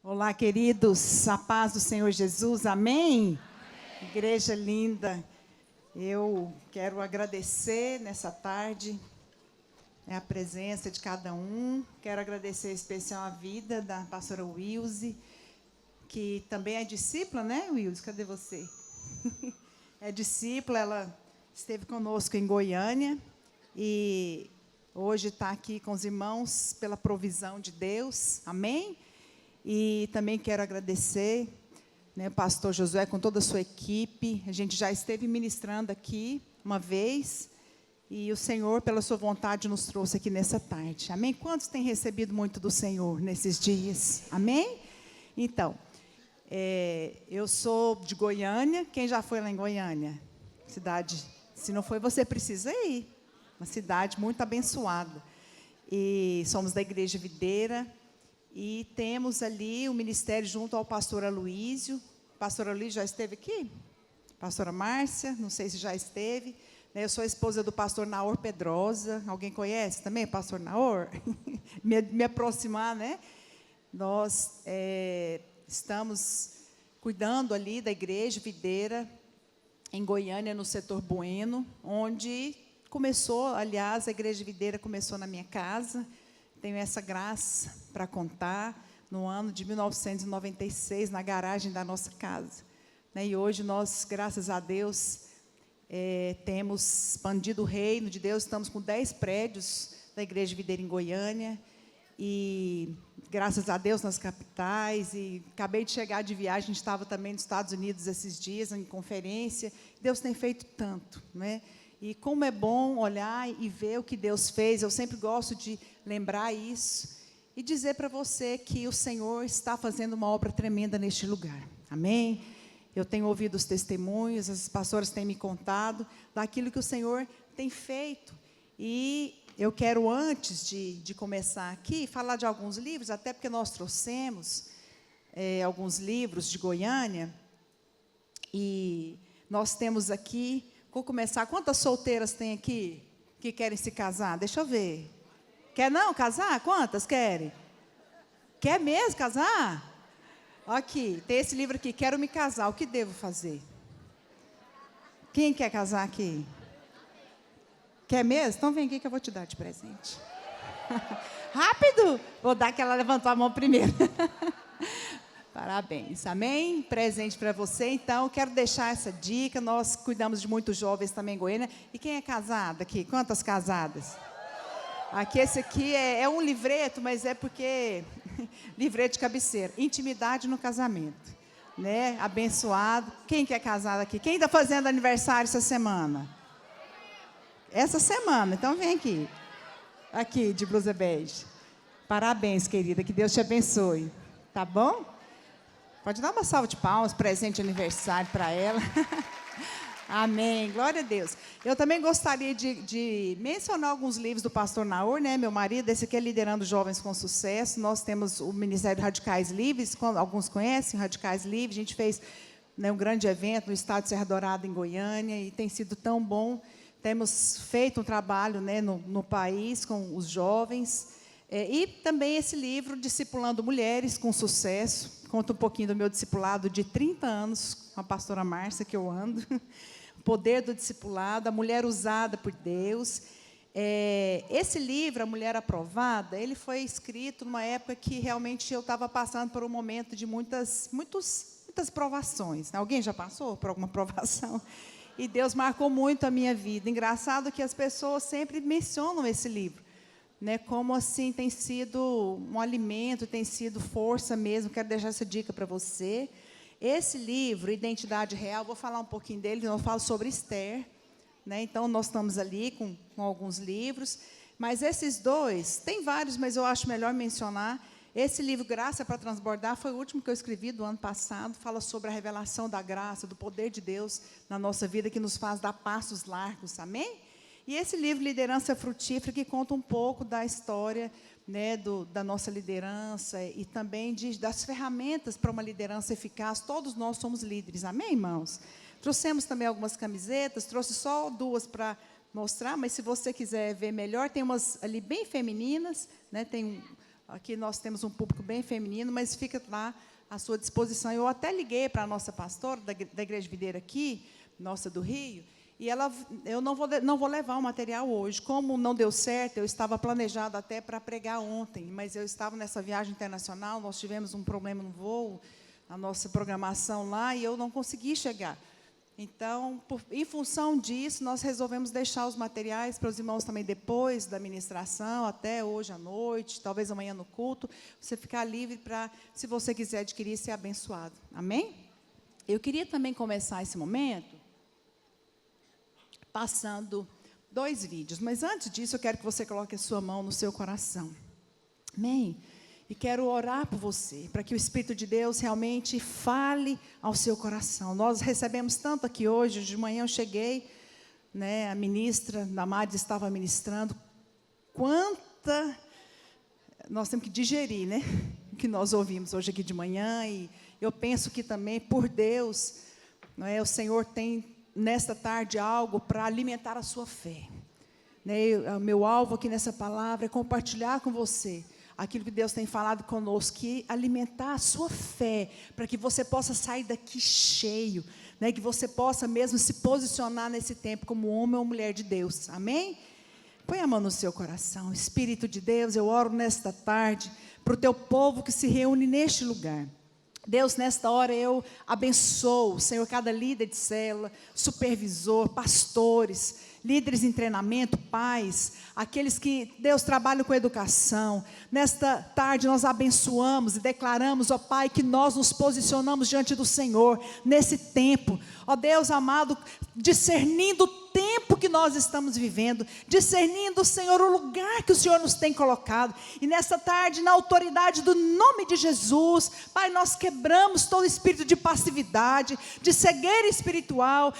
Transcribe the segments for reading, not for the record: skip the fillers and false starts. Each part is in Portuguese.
Olá, queridos, a paz do Senhor Jesus, amém? Igreja linda, eu quero agradecer nessa tarde a presença de cada um, quero agradecer em especial a vida da pastora Wilze, que também é discípula, né, Wilze? Cadê você? É discípula, ela esteve conosco em Goiânia e hoje está aqui com os irmãos pela provisão de Deus, amém? E também quero agradecer, né, o pastor Josué com toda a sua equipe. A gente já esteve ministrando aqui uma vez, e o Senhor, pela sua vontade, nos trouxe aqui nessa tarde. Amém? Quantos têm recebido muito do Senhor nesses dias? Amém? Então, eu sou de Goiânia. Quem já foi lá em Goiânia? Cidade, se não foi, você precisa ir. Uma cidade muito abençoada. E somos da Igreja Videira. E temos ali o ministério junto ao pastor Aloísio. Pastor Aloísio já esteve aqui? Pastora Márcia, não sei se já esteve. Eu sou a esposa do pastor Naor Pedrosa. Alguém conhece também, pastor Naor? me aproximar, né? Nós estamos cuidando ali da Igreja Videira, em Goiânia, no setor Bueno, onde começou, aliás, a Igreja Videira começou na minha casa. Tenho essa graça para contar, no ano de 1996, na garagem da nossa casa. E hoje nós, graças a Deus, temos expandido o reino de Deus, estamos com 10 prédios da Igreja Videira em Goiânia, e graças a Deus nas capitais, e acabei de chegar de viagem, a gente estava também nos Estados Unidos esses dias, em conferência. Deus tem feito tanto, né? E como é bom olhar e ver o que Deus fez. Eu sempre gosto de lembrar isso e dizer para você que o Senhor está fazendo uma obra tremenda neste lugar. Amém? Eu tenho ouvido os testemunhos, as pastoras têm me contado daquilo que o Senhor tem feito. E eu quero, antes de começar aqui, falar de alguns livros, até porque nós trouxemos alguns livros de Goiânia. E nós temos aqui... Vou começar. Quantas solteiras tem aqui que querem se casar? Deixa eu ver. Quer não casar? Quantas querem? Quer mesmo casar? Aqui, tem esse livro aqui, Quero Me Casar, o que devo fazer? Quem quer casar aqui? Quer mesmo? Então vem aqui que eu vou te dar de presente. Rápido! Vou dar que ela levantou a mão primeiro. Parabéns, amém? Presente para você. Então, quero deixar essa dica. Nós cuidamos de muitos jovens também em Goiânia. E quem é casado aqui? Quantas casadas? Aqui, esse aqui é um livreto, mas é porque... livreto de cabeceira. Intimidade no casamento. Né? Abençoado. Quem que é casado aqui? Quem está fazendo aniversário essa semana? Essa semana. Então, vem aqui. Aqui, de blusa bege. Parabéns, querida. Que Deus te abençoe. Tá bom? Pode dar uma salva de palmas, presente de aniversário para ela. Amém, glória a Deus. Eu também gostaria de mencionar alguns livros do pastor Naor, né, meu marido. Esse aqui é Liderando Jovens com Sucesso. Nós temos o Ministério Radicais Livres, alguns conhecem Radicais Livres. A gente fez, né, um grande evento no estado de Serra Dourada, em Goiânia, e tem sido tão bom. Temos feito um trabalho, né, no país com os jovens. E também esse livro, Discipulando Mulheres com Sucesso. Conta um pouquinho do meu discipulado de 30 anos, com a pastora Márcia, que eu ando. O poder do discipulado, a mulher usada por Deus. Esse livro, A Mulher Aprovada, ele foi escrito numa época que realmente eu estava passando por um momento de muitas provações. Alguém já passou por alguma provação? E Deus marcou muito a minha vida. Engraçado que as pessoas sempre mencionam esse livro. Né, como assim tem sido um alimento, tem sido força mesmo. Quero deixar essa dica para você. Esse livro, Identidade Real, vou falar um pouquinho dele, eu falo sobre Esther. Né, então, nós estamos ali com alguns livros. Mas esses dois, tem vários, mas eu acho melhor mencionar. Esse livro, Graça para Transbordar, foi o último que eu escrevi do ano passado. Fala sobre a revelação da graça, do poder de Deus na nossa vida, que nos faz dar passos largos. Amém? E esse livro, Liderança Frutífera, que conta um pouco da história, né, da nossa liderança e também das ferramentas para uma liderança eficaz. Todos nós somos líderes, amém, irmãos? Trouxemos também algumas camisetas, trouxe só 2 para mostrar, mas se você quiser ver melhor, tem umas ali bem femininas, né, tem Aqui nós temos um público bem feminino, mas fica lá à sua disposição. Eu até liguei para a nossa pastora da Igreja Videira aqui, nossa do Rio, e eu não vou levar o material hoje. Como não deu certo, eu estava planejado até para pregar ontem, mas eu estava nessa viagem internacional, nós tivemos um problema no voo, a nossa programação lá, e eu não consegui chegar. Então, em função disso, nós resolvemos deixar os materiais para os irmãos também depois da ministração, até hoje à noite, talvez amanhã no culto, você ficar livre para, se você quiser adquirir, ser abençoado. Amém? Eu queria também começar esse momento passando 2 vídeos, mas antes disso eu quero que você coloque a sua mão no seu coração. Amém? E quero orar por você, para que o Espírito de Deus realmente fale ao seu coração. Nós recebemos tanto aqui hoje, de manhã eu cheguei, né, a ministra Damares estava ministrando, nós temos que digerir, né, o que nós ouvimos hoje aqui de manhã, e eu penso que também, por Deus, não é, o Senhor tem, nesta tarde, algo para alimentar a sua fé. Né, o meu alvo aqui nessa palavra é compartilhar com você aquilo que Deus tem falado conosco, que alimentar a sua fé, para que você possa sair daqui cheio, né, que você possa mesmo se posicionar nesse tempo como homem ou mulher de Deus, amém? Põe a mão no seu coração. Espírito de Deus, eu oro nesta tarde, para o teu povo que se reúne neste lugar. Deus, nesta hora eu abençoo, Senhor, cada líder de célula, supervisor, pastores, líderes em treinamento, pais, aqueles que, Deus, trabalham com educação. Nesta tarde nós abençoamos e declaramos, ó Pai, que nós nos posicionamos diante do Senhor, nesse tempo, ó Deus amado, discernindo o tempo que nós estamos vivendo, discernindo, Senhor, o lugar que o Senhor nos tem colocado, e nessa tarde, na autoridade do nome de Jesus, Pai, nós quebramos todo espírito de passividade, de cegueira espiritual,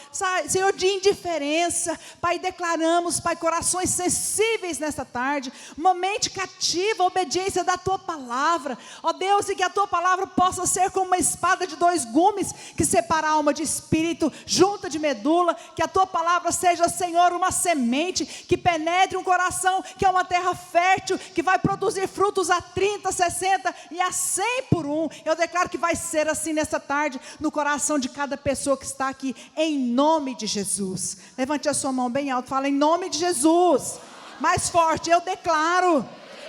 Senhor, de indiferença, Pai, declaramos, Pai, corações sensíveis nessa tarde, uma mente cativa, a obediência da Tua palavra, ó Deus, e que a Tua palavra possa ser como uma espada de 2 gumes, que separa a alma de espírito, junta de medula, que a Tua palavra seja, Senhor, uma semente que penetre um coração, que é uma terra fértil, que vai produzir frutos a 30, 60 e a 100 por 1. Eu declaro que vai ser assim nessa tarde, no coração de cada pessoa que está aqui, em nome de Jesus. Levante a sua mão bem alto, fala em nome de Jesus. Mais forte, eu declaro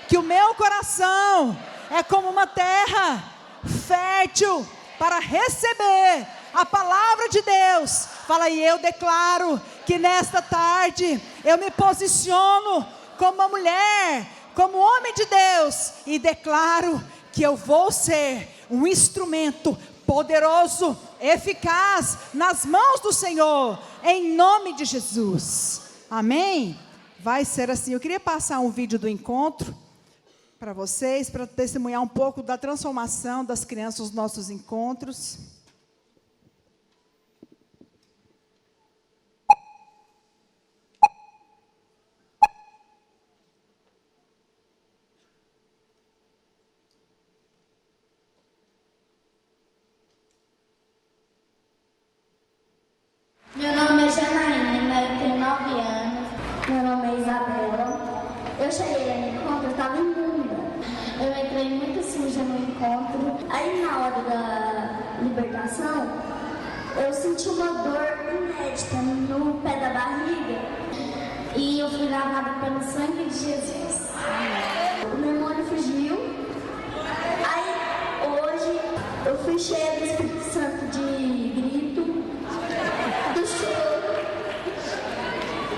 que o meu coração é como uma terra fértil para receber a palavra de Deus. Fala aí, eu declaro que nesta tarde eu me posiciono como uma mulher, como homem de Deus, e declaro que eu vou ser um instrumento poderoso, eficaz nas mãos do Senhor, em nome de Jesus. Amém? Vai ser assim. Eu queria passar um vídeo do encontro para vocês, para testemunhar um pouco da transformação das crianças nos nossos encontros. Meu nome é Janaína, eu tenho 9 anos. Meu nome é Isabela. Eu cheguei no encontro, eu estava imunda. Eu entrei muito suja no encontro. Aí na hora da libertação, eu senti uma dor inédita no pé da barriga. E eu fui lavada pelo sangue de Jesus. O demônio fugiu. Aí hoje eu fui cheia do Espírito Santo de grito, do choro.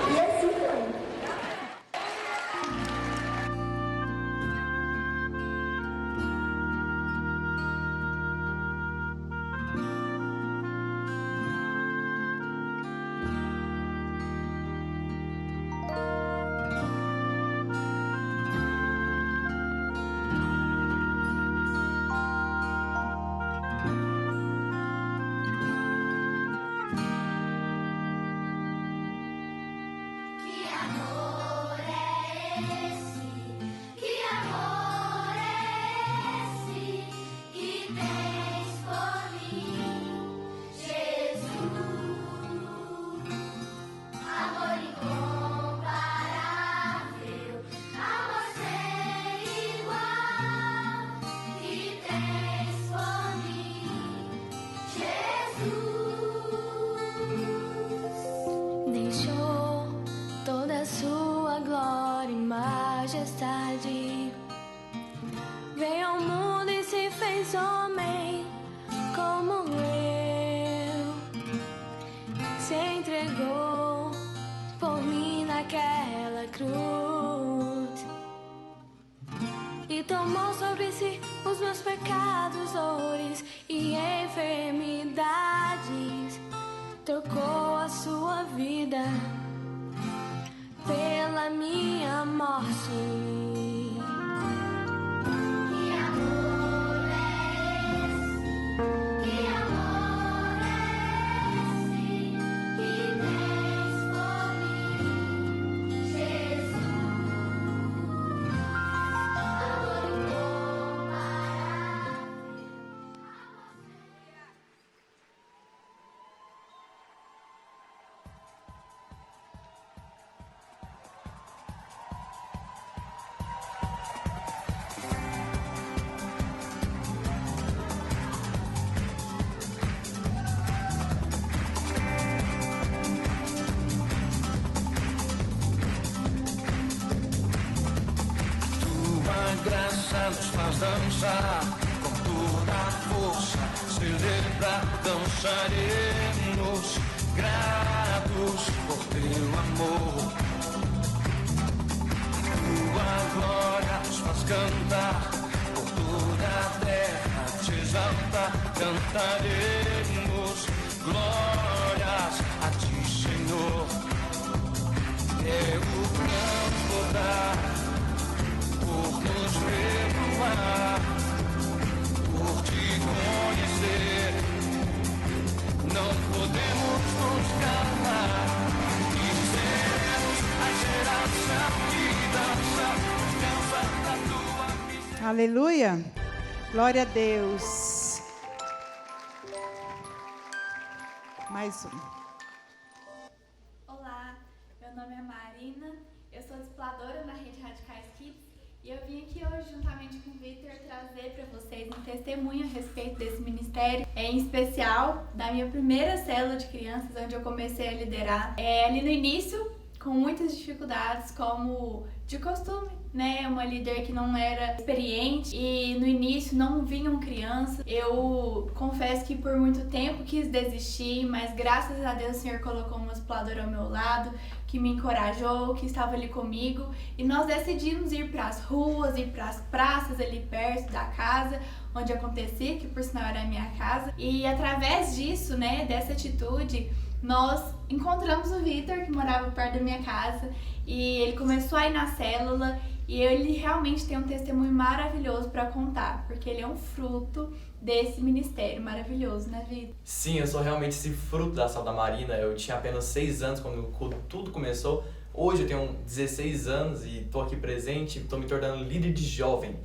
E assim foi. Deixou toda a sua glória e majestade, veio ao mundo e se fez homem como eu, se entregou por mim naquela cruz e tomou sobre si os meus pecados, dores e enfermidades. Trocou a sua vida pela minha morte. Que amor é esse? Que amor é esse que tens por mim, Jesus? Amor incomparável. Tua graça nos faz dançar com toda a força, celebrar, dançaremos, gratos por teu amor. Tua glória nos faz cantar, por toda a terra te exaltar, cantaremos glórias a ti, Senhor. Eu não vou dar por nos perdoar, por te conhecer, não podemos nos calar e seremos a geração que dança da tua misericórdia. Aleluia. Glória a Deus. Mais um. Olá, meu nome é Marina, eu sou discipuladora na Rede Radicais Kids e eu vim aqui hoje, juntamente com o Vitor, trazer para vocês um testemunho a respeito desse ministério, em especial da minha primeira célula de crianças, onde eu comecei a liderar. Ali no início, com muitas dificuldades, como de costume, né? Uma líder que não era experiente e no início não vinham crianças. Eu confesso que por muito tempo quis desistir, mas graças a Deus o Senhor colocou uma discipuladora ao meu lado, que me encorajou, que estava ali comigo, e nós decidimos ir para as ruas, ir para as praças ali perto da casa onde acontecia, que por sinal era a minha casa, e através disso, né, dessa atitude, nós encontramos o Vitor, que morava perto da minha casa, e ele começou a ir na célula, e ele realmente tem um testemunho maravilhoso para contar, porque ele é um fruto desse ministério maravilhoso, né, Vitor? Sim, eu sou realmente esse fruto da Sal da Marina. Eu tinha apenas 6 anos quando tudo começou. Hoje eu tenho 16 anos e estou aqui presente, estou me tornando líder de jovem.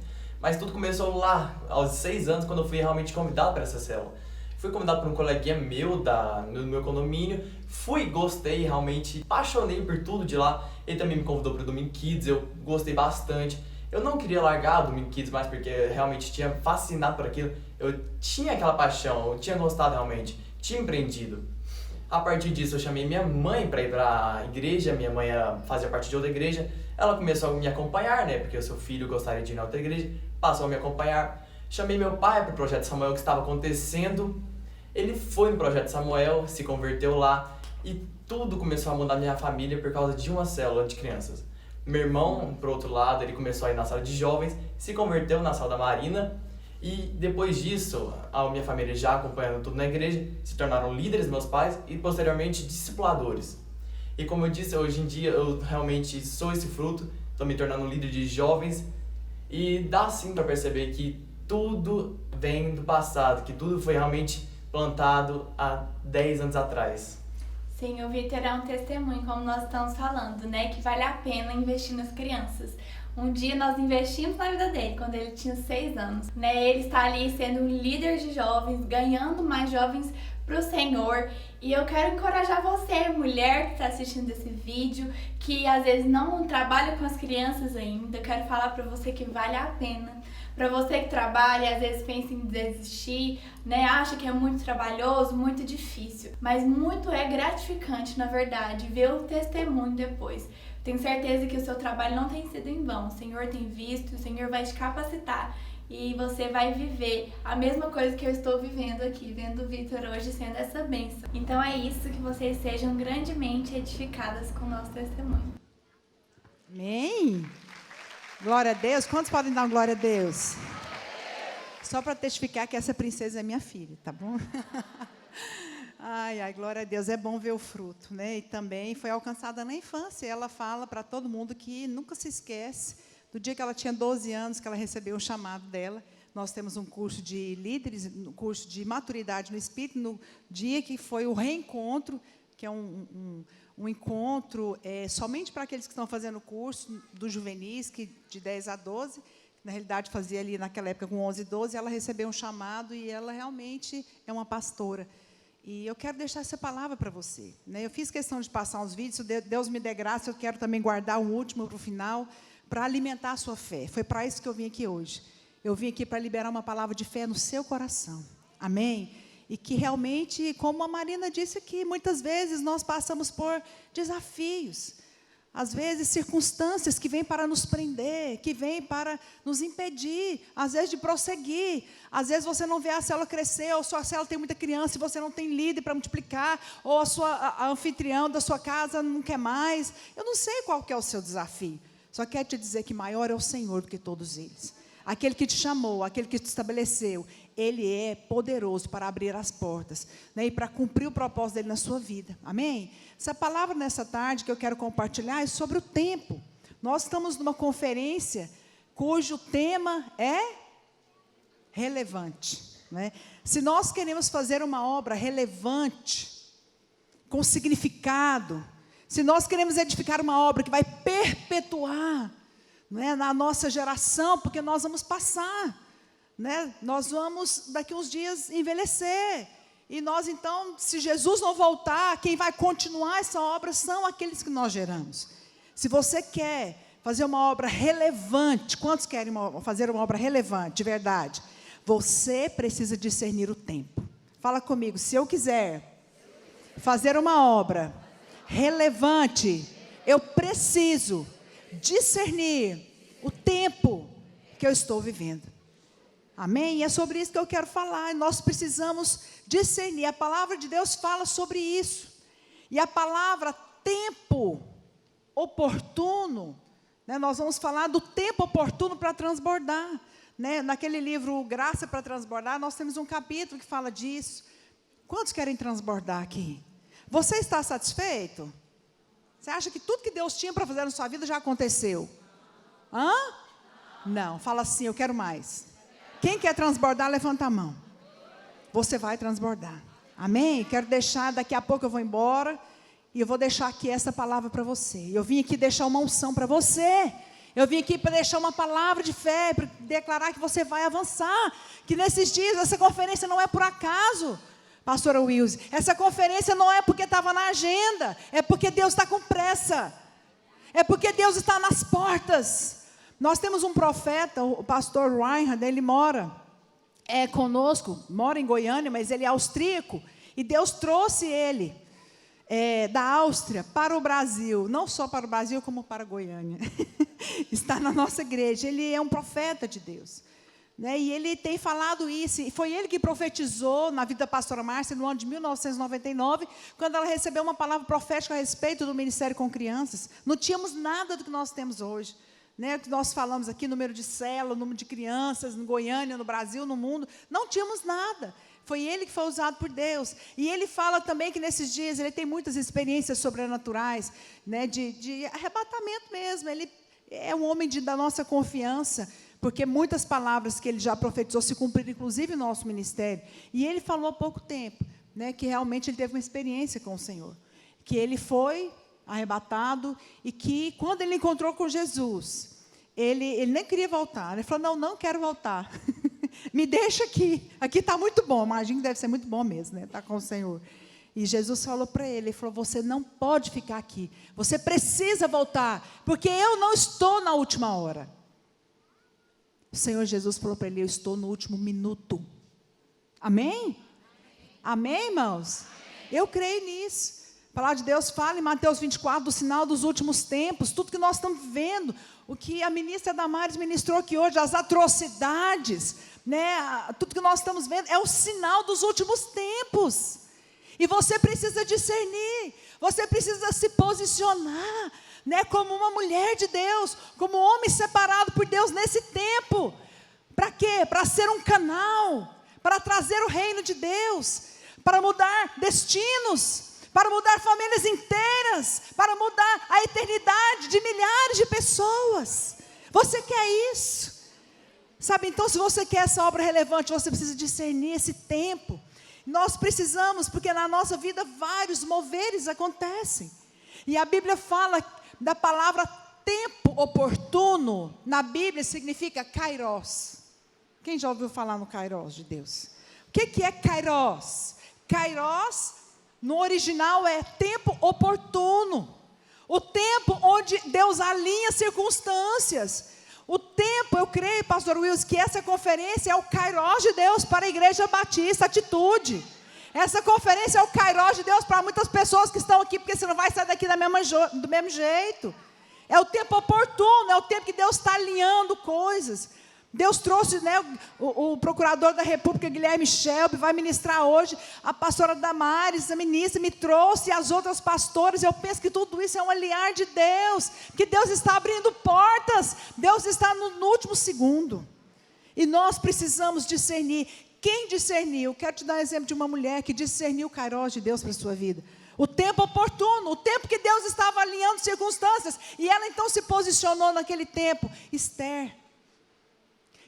Mas tudo começou lá, aos 6 anos, quando eu fui realmente convidado para essa célula. Fui convidado por um coleguinha meu no meu condomínio, gostei, realmente apaixonei por tudo de lá. Ele também me convidou para o Domingo Kids, eu gostei bastante. Eu não queria largar o Domingo Kids mais porque eu realmente tinha fascinado por aquilo. Eu tinha aquela paixão, eu tinha gostado realmente, tinha empreendido. A partir disso eu chamei minha mãe para ir para a igreja, minha mãe fazia parte de outra igreja. Ela começou a me acompanhar, né, porque o seu filho gostaria de ir na outra igreja, passou a me acompanhar. Chamei meu pai para o Projeto Samuel que estava acontecendo. Ele foi no Projeto Samuel, se converteu lá e tudo começou a mudar minha família por causa de uma célula de crianças. Meu irmão, por outro lado, ele começou a ir na sala de jovens, se converteu na Sal da Marina e depois disso, a minha família já acompanhando tudo na igreja, se tornaram líderes, meus pais, e posteriormente discipuladores. E como eu disse, hoje em dia eu realmente sou esse fruto, estou me tornando um líder de jovens e dá sim para perceber que tudo vem do passado, que tudo foi realmente plantado há 10 anos atrás. Sim, o Vitor é um testemunho, como nós estamos falando, né? Que vale a pena investir nas crianças. Um dia nós investimos na vida dele, quando ele tinha 6 anos. Né? Ele está ali sendo um líder de jovens, ganhando mais jovens para o Senhor. E eu quero encorajar você, mulher que está assistindo esse vídeo, que às vezes não trabalha com as crianças ainda. Eu quero falar para você que vale a pena. Para você que trabalha, às vezes pensa em desistir, né? Acha que é muito trabalhoso, muito difícil. Mas muito é gratificante, na verdade, ver o testemunho depois. Tenho certeza que o seu trabalho não tem sido em vão. O Senhor tem visto, o Senhor vai te capacitar. E você vai viver a mesma coisa que eu estou vivendo aqui, vendo o Vitor hoje sendo essa bênção. Então é isso, que vocês sejam grandemente edificadas com o nosso testemunho. Amém? Glória a Deus. Quantos podem dar uma glória a Deus? Só para testificar que essa princesa é minha filha, tá bom? Ai, glória a Deus. É bom ver o fruto, né? E também foi alcançada na infância. Ela fala para todo mundo que nunca se esquece do dia que ela tinha 12 anos, que ela recebeu o chamado dela. Nós temos um curso de líderes, um curso de maturidade no Espírito, no dia que foi o reencontro, que é um encontro somente para aqueles que estão fazendo o curso do juvenis, que de 10 a 12, na realidade fazia ali naquela época com 11 e 12, ela recebeu um chamado e ela realmente é uma pastora. E eu quero deixar essa palavra para você, né? Eu fiz questão de passar uns vídeos, se Deus me der graça, eu quero também guardar um último para o final, para alimentar a sua fé. Foi para isso que eu vim aqui hoje. Eu vim aqui para liberar uma palavra de fé no seu coração. Amém? E que realmente, como a Marina disse aqui, muitas vezes nós passamos por desafios. Às vezes, circunstâncias que vêm para nos prender, que vêm para nos impedir, às vezes, de prosseguir. Às vezes, você não vê a célula crescer, ou sua célula tem muita criança e você não tem líder para multiplicar, ou a anfitriã da sua casa não quer mais. Eu não sei qual que é o seu desafio. Só quero te dizer que maior é o Senhor do que todos eles. Aquele que te chamou, aquele que te estabeleceu, Ele é poderoso para abrir as portas, né, e para cumprir o propósito dEle na sua vida. Amém? Essa palavra nessa tarde que eu quero compartilhar é sobre o tempo. Nós estamos numa conferência cujo tema é relevante, né? Se nós queremos fazer uma obra relevante, com significado, se nós queremos edificar uma obra que vai perpetuar, né, na nossa geração, porque nós vamos passar, né, nós vamos daqui uns dias envelhecer, e nós então, se Jesus não voltar, quem vai continuar essa obra são aqueles que nós geramos. Se você quer fazer uma obra relevante, quantos querem fazer uma obra relevante, de verdade? Você precisa discernir o tempo. Fala comigo, se eu quiser fazer uma obra relevante, eu preciso discernir o tempo que eu estou vivendo. Amém? E é sobre isso que eu quero falar. Nós precisamos discernir. A palavra de Deus fala sobre isso. E a palavra tempo oportuno, né, nós vamos falar do tempo oportuno para transbordar, né? Naquele livro Graça para Transbordar, nós temos um capítulo que fala disso. Quantos querem transbordar aqui? Você está satisfeito? Você acha que tudo que Deus tinha para fazer na sua vida já aconteceu? Hã? Não, fala assim, eu quero mais. Quem quer transbordar, levanta a mão. Você vai transbordar. Amém? Quero deixar, daqui a pouco eu vou embora, e eu vou deixar aqui essa palavra para você. Eu vim aqui deixar uma unção para você. Eu vim aqui para deixar uma palavra de fé, para declarar que você vai avançar. Que nesses dias, essa conferência não é por acaso. Pastora Wilson, essa conferência não é porque estava na agenda, é porque Deus está com pressa, é porque Deus está nas portas. Nós temos um profeta, o pastor Reinhard, ele mora conosco, mora em Goiânia, mas ele é austríaco, e Deus trouxe ele da Áustria para o Brasil, não só para o Brasil, como para Goiânia. Está na nossa igreja, ele é um profeta de Deus. Né, e ele tem falado isso, e foi ele que profetizou na vida da pastora Márcia no ano de 1999, quando ela recebeu uma palavra profética a respeito do ministério com crianças. Não tínhamos nada do que nós temos hoje, né, o que nós falamos aqui, número de célula, número de crianças, em Goiânia, no Brasil, no mundo, não tínhamos nada. Foi ele que foi usado por Deus. E ele fala também que nesses dias ele tem muitas experiências sobrenaturais, né, de arrebatamento mesmo. Ele é um homem da nossa confiança, porque muitas palavras que ele já profetizou se cumpriram, inclusive, no nosso ministério. E ele falou há pouco tempo, né, que realmente ele teve uma experiência com o Senhor. Que ele foi arrebatado e que, quando ele encontrou com Jesus, ele nem queria voltar. Ele falou, não quero voltar. Me deixa aqui. Aqui está muito bom. Imagino que deve ser muito bom mesmo, né? Estar com o Senhor. E Jesus falou para ele falou, você não pode ficar aqui. Você precisa voltar, porque eu não estou na última hora. O Senhor Jesus falou para ele: eu estou no último minuto. Amém? Amém, irmãos? Eu creio nisso. A palavra de Deus fala em Mateus 24 do sinal dos últimos tempos. Tudo que nós estamos vivendo, o que a ministra Damares ministrou aqui hoje, as atrocidades, né? Tudo que nós estamos vendo é o sinal dos últimos tempos. E você precisa discernir, você precisa se posicionar, né, como uma mulher de Deus, como um homem separado por Deus nesse tempo. Para quê? Para ser um canal, para trazer o reino de Deus, para mudar destinos, para mudar famílias inteiras, para mudar a eternidade de milhares de pessoas. Você quer isso? Sabe, então, se você quer essa obra relevante, você precisa discernir esse tempo. Nós precisamos, porque na nossa vida vários moveres acontecem. E a Bíblia fala da palavra tempo oportuno. Na Bíblia significa kairos. Quem já ouviu falar no kairos de Deus? O que é kairos? Kairos, no original, é tempo oportuno. O tempo onde Deus alinha circunstâncias. O tempo, eu creio, pastor Wilson, que essa conferência é o kairos de Deus para a Igreja Batista Atitude. Essa conferência é o kairos de Deus para muitas pessoas que estão aqui, porque você não vai sair daqui do mesmo jeito. É o tempo oportuno, é o tempo que Deus está alinhando coisas. Deus trouxe, né, o procurador da República, Guilherme Shelby, vai ministrar hoje. A pastora Damares, a ministra, me trouxe, e as outras pastoras. Eu penso que tudo isso é um aliar de Deus, que Deus está abrindo portas, Deus está no último segundo. E nós precisamos discernir. Quem discerniu? Quero te dar um exemplo de uma mulher que discerniu o kairos de Deus para a sua vida. O tempo oportuno, o tempo que Deus estava alinhando circunstâncias. E ela então se posicionou naquele tempo. Esther.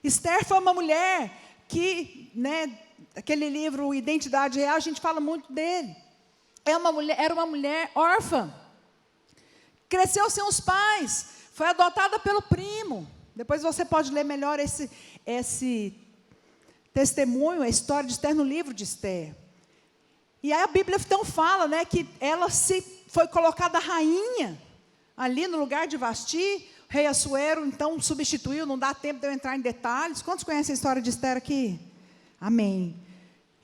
Esther foi uma mulher que, né, aquele livro Identidade Real, a gente fala muito dele. Era uma mulher órfã. Cresceu sem os pais. Foi adotada pelo primo. Depois você pode ler melhor esse testemunho, a história de Esther no livro de Esther. E aí a Bíblia então fala, né, que ela foi colocada rainha ali no lugar de Vasti. O rei Assuero então substituiu, não dá tempo de eu entrar em detalhes. Quantos conhecem a história de Esther aqui? Amém.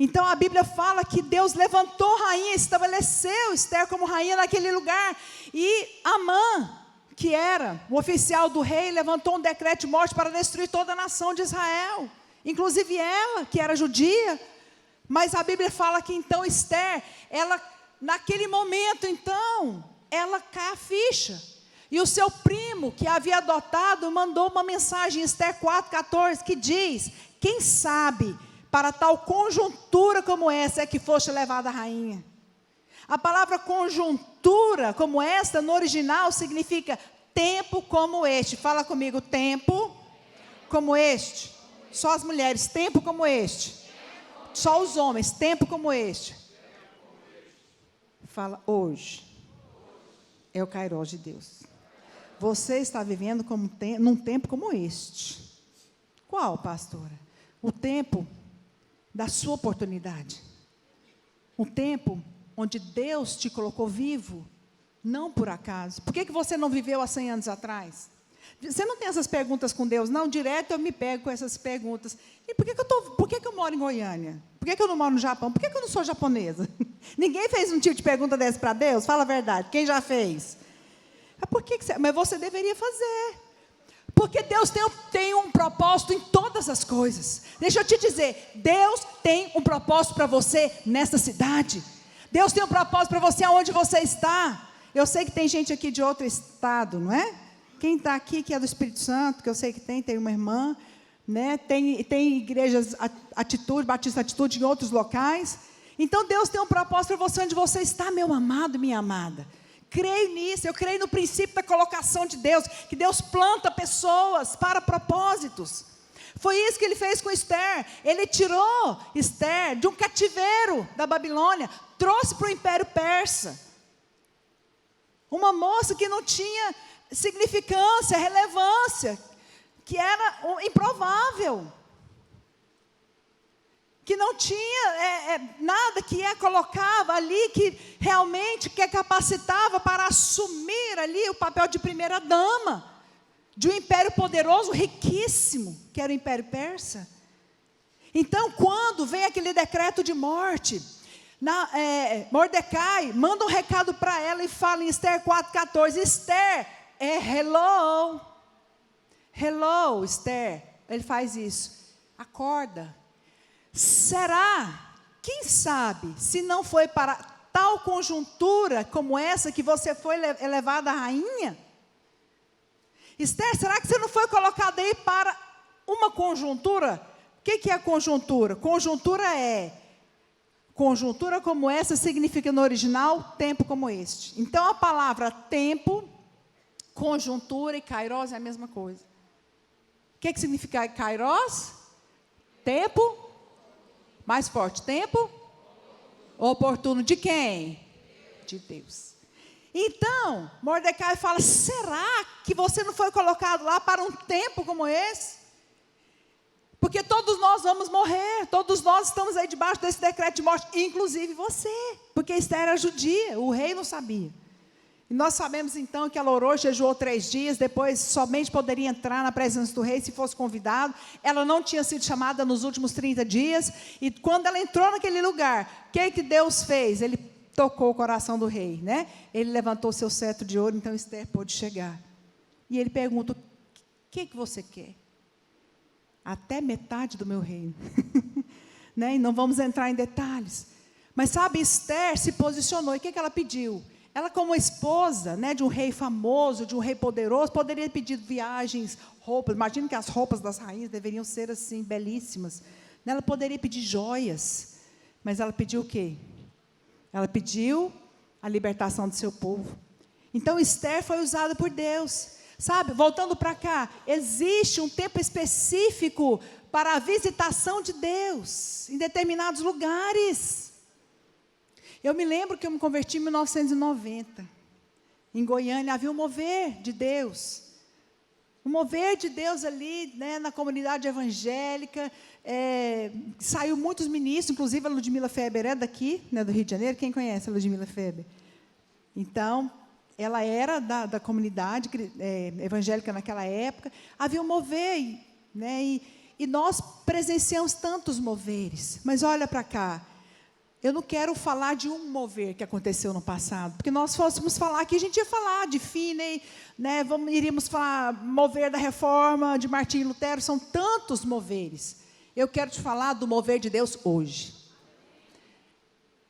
Então a Bíblia fala que Deus levantou rainha, estabeleceu Esther como rainha naquele lugar. E Amã, que era o oficial do rei, levantou um decreto de morte para destruir toda a nação de Israel. Inclusive ela, que era judia. Mas a Bíblia fala que então Esther, ela, naquele momento então, ela cai a ficha. E o seu primo, que a havia adotado, mandou uma mensagem em Esther 4,14, que diz: quem sabe, para tal conjuntura como essa é que foste levada a rainha. A palavra conjuntura como esta, no original, significa tempo como este. Fala comigo, tempo como este. Só as mulheres, tempo como este. Só os homens, tempo como este. Fala, hoje é o kairos de Deus. Você está vivendo num tempo como este. Qual, pastora? O tempo da sua oportunidade. Um tempo onde Deus te colocou vivo, não por acaso. Por que você não viveu há 100 anos atrás? Você não tem essas perguntas com Deus? Não, direto eu me pego com essas perguntas. E por que eu moro em Goiânia? Por que eu não moro no Japão? Por que eu não sou japonesa? Ninguém fez um tipo de pergunta dessa para Deus? Fala a verdade. Quem já fez? Mas você deveria fazer. Porque Deus tem um propósito em todas as coisas. Deixa eu te dizer, Deus tem um propósito para você nesta cidade. Deus tem um propósito para você aonde você está. Eu sei que tem gente aqui de outro estado, não é? Quem está aqui que é do Espírito Santo, que eu sei que tem uma irmã, né? Tem igrejas Atitude, Batista Atitude em outros locais. Então Deus tem um propósito para você onde você está, meu amado e minha amada. Creio nisso, eu creio no princípio da colocação de Deus, que Deus planta pessoas para propósitos. Foi isso que ele fez com Esther. Ele tirou Esther de um cativeiro da Babilônia, trouxe para o Império Persa. Uma moça que não tinha significância, relevância, que era improvável, que não tinha nada que a colocava ali, que realmente capacitava para assumir ali o papel de primeira dama de um império poderoso, riquíssimo, que era o Império Persa. Então, quando vem aquele decreto de morte, Mordecai manda um recado para ela e fala em Esther 4,14, Esther, hello, Esther. Ele faz isso, acorda. Será, quem sabe, se não foi para tal conjuntura como essa que você foi elevada a rainha? Esther, será que você não foi colocada aí para uma conjuntura? O que é conjuntura? Conjuntura como essa significa no original, tempo como este. Então a palavra tempo, conjuntura e kairos é a mesma coisa. O que significa kairos? Tempo, mais forte, tempo oportuno de quem? De Deus. Então, Mordecai fala, será que você não foi colocado lá para um tempo como esse? Porque todos nós vamos morrer, todos nós estamos aí debaixo desse decreto de morte, inclusive você, porque Esther era judia, o rei não sabia. E nós sabemos então que ela orou, jejuou 3 dias, depois somente poderia entrar na presença do rei se fosse convidado. Ela não tinha sido chamada nos últimos 30 dias, e quando ela entrou naquele lugar, o que Deus fez? Ele tocou o coração do rei, né? Ele levantou seu cetro de ouro, então Esther pôde chegar. E ele pergunta, o que você quer? Até metade do meu reino. Né? E não vamos entrar em detalhes. Mas sabe, Esther se posicionou. E o que ela pediu? Ela, como esposa, né, de um rei famoso, de um rei poderoso, poderia pedir viagens, roupas. Imagina que as roupas das rainhas deveriam ser assim, belíssimas. Ela poderia pedir joias. Mas ela pediu o quê? Ela pediu a libertação do seu povo. Então Esther foi usada por Deus. Sabe, voltando para cá, existe um tempo específico para a visitação de Deus em determinados lugares. Eu me lembro que eu me converti em 1990. Em Goiânia havia um mover de Deus. Um mover de Deus ali, né, na comunidade evangélica. Saiu muitos ministros, inclusive a Ludmila Feber é daqui, né, do Rio de Janeiro. Quem conhece a Ludmila Feber? Então, ela era da comunidade evangélica naquela época. Havia um mover, né, e nós presenciamos tantos moveres. Mas olha para cá, eu não quero falar de um mover que aconteceu no passado, porque nós fôssemos falar aqui, a gente ia falar de Finney, né, iríamos falar mover da Reforma, de Martinho Lutero, são tantos moveres. Eu quero te falar do mover de Deus hoje.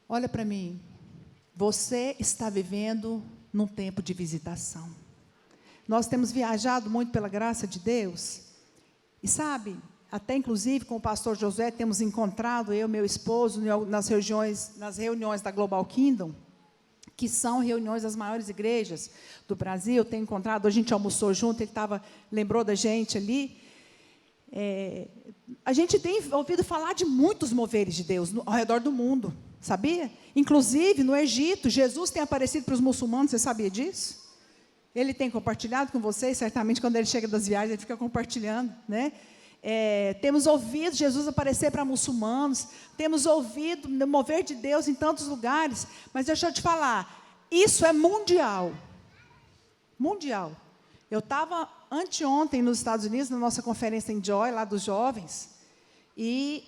Olha para mim, você está vivendo num tempo de visitação. Nós temos viajado muito pela graça de Deus, e sabe, até inclusive com o pastor Josué, temos encontrado, eu e meu esposo, nas reuniões da Global Kingdom, que são reuniões das maiores igrejas do Brasil. Eu tenho encontrado, a gente almoçou junto, ele lembrou da gente ali. A gente tem ouvido falar de muitos moveres de Deus ao redor do mundo, sabia? Inclusive, no Egito, Jesus tem aparecido para os muçulmanos, você sabia disso? Ele tem compartilhado com vocês, certamente, quando ele chega das viagens, ele fica compartilhando, né? Temos ouvido Jesus aparecer para muçulmanos, temos ouvido o mover de Deus em tantos lugares, mas deixa eu te falar, isso é mundial. Mundial. Eu estava anteontem nos Estados Unidos, na nossa conferência em Joy, lá dos jovens, e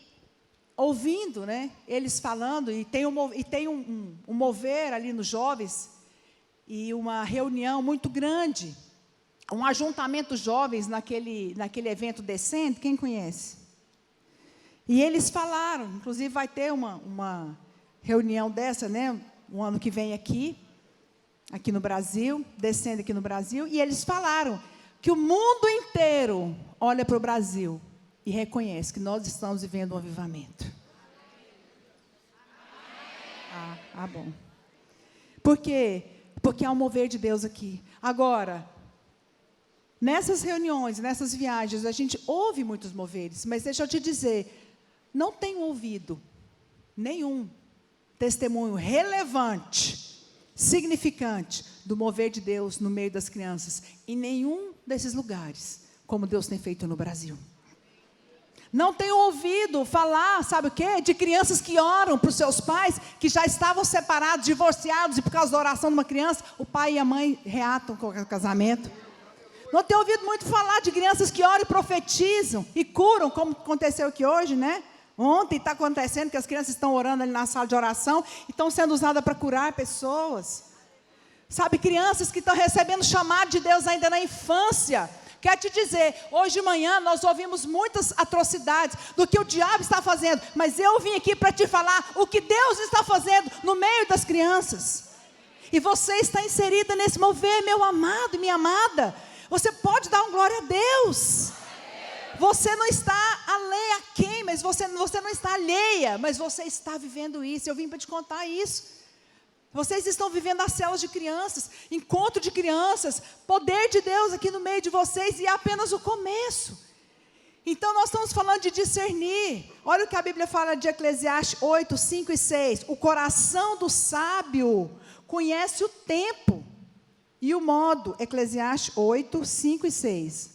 ouvindo, né, eles falando, e tem um mover ali nos jovens, e uma reunião muito grande, um ajuntamento de jovens naquele evento Descende, quem conhece? E eles falaram, inclusive vai ter uma reunião dessa, né, um ano que vem aqui no Brasil, Descende aqui no Brasil, e eles falaram que o mundo inteiro olha para o Brasil e reconhece que nós estamos vivendo um avivamento. Bom. Por quê? Porque há um mover de Deus aqui. Agora, nessas reuniões, nessas viagens, a gente ouve muitos moveres, mas deixa eu te dizer, não tenho ouvido nenhum testemunho relevante, significante, do mover de Deus no meio das crianças, em nenhum desses lugares, como Deus tem feito no Brasil. Não tenho ouvido falar, sabe o quê? De crianças que oram para os seus pais, que já estavam separados, divorciados, e por causa da oração de uma criança, o pai e a mãe reatam com o casamento. Não tenho ouvido muito falar de crianças que oram e profetizam e curam, como aconteceu aqui hoje, né? Ontem está acontecendo que as crianças estão orando ali na sala de oração e estão sendo usadas para curar pessoas. Sabe, crianças que estão recebendo chamado de Deus ainda na infância. Quero te dizer, hoje de manhã nós ouvimos muitas atrocidades do que o diabo está fazendo, mas eu vim aqui para te falar o que Deus está fazendo no meio das crianças. E você está inserida nesse mover, meu amado e minha amada. Você pode dar glória a Deus. Você não está alheia a quem, mas você não está alheia, mas você está vivendo isso. Eu vim para te contar isso. Vocês estão vivendo as células de crianças, encontro de crianças, poder de Deus aqui no meio de vocês, e é apenas o começo. Então nós estamos falando de discernir. Olha o que a Bíblia fala de Eclesiastes 8, 5 e 6. O coração do sábio conhece o tempo e o modo. Eclesiastes 8, 5 e 6.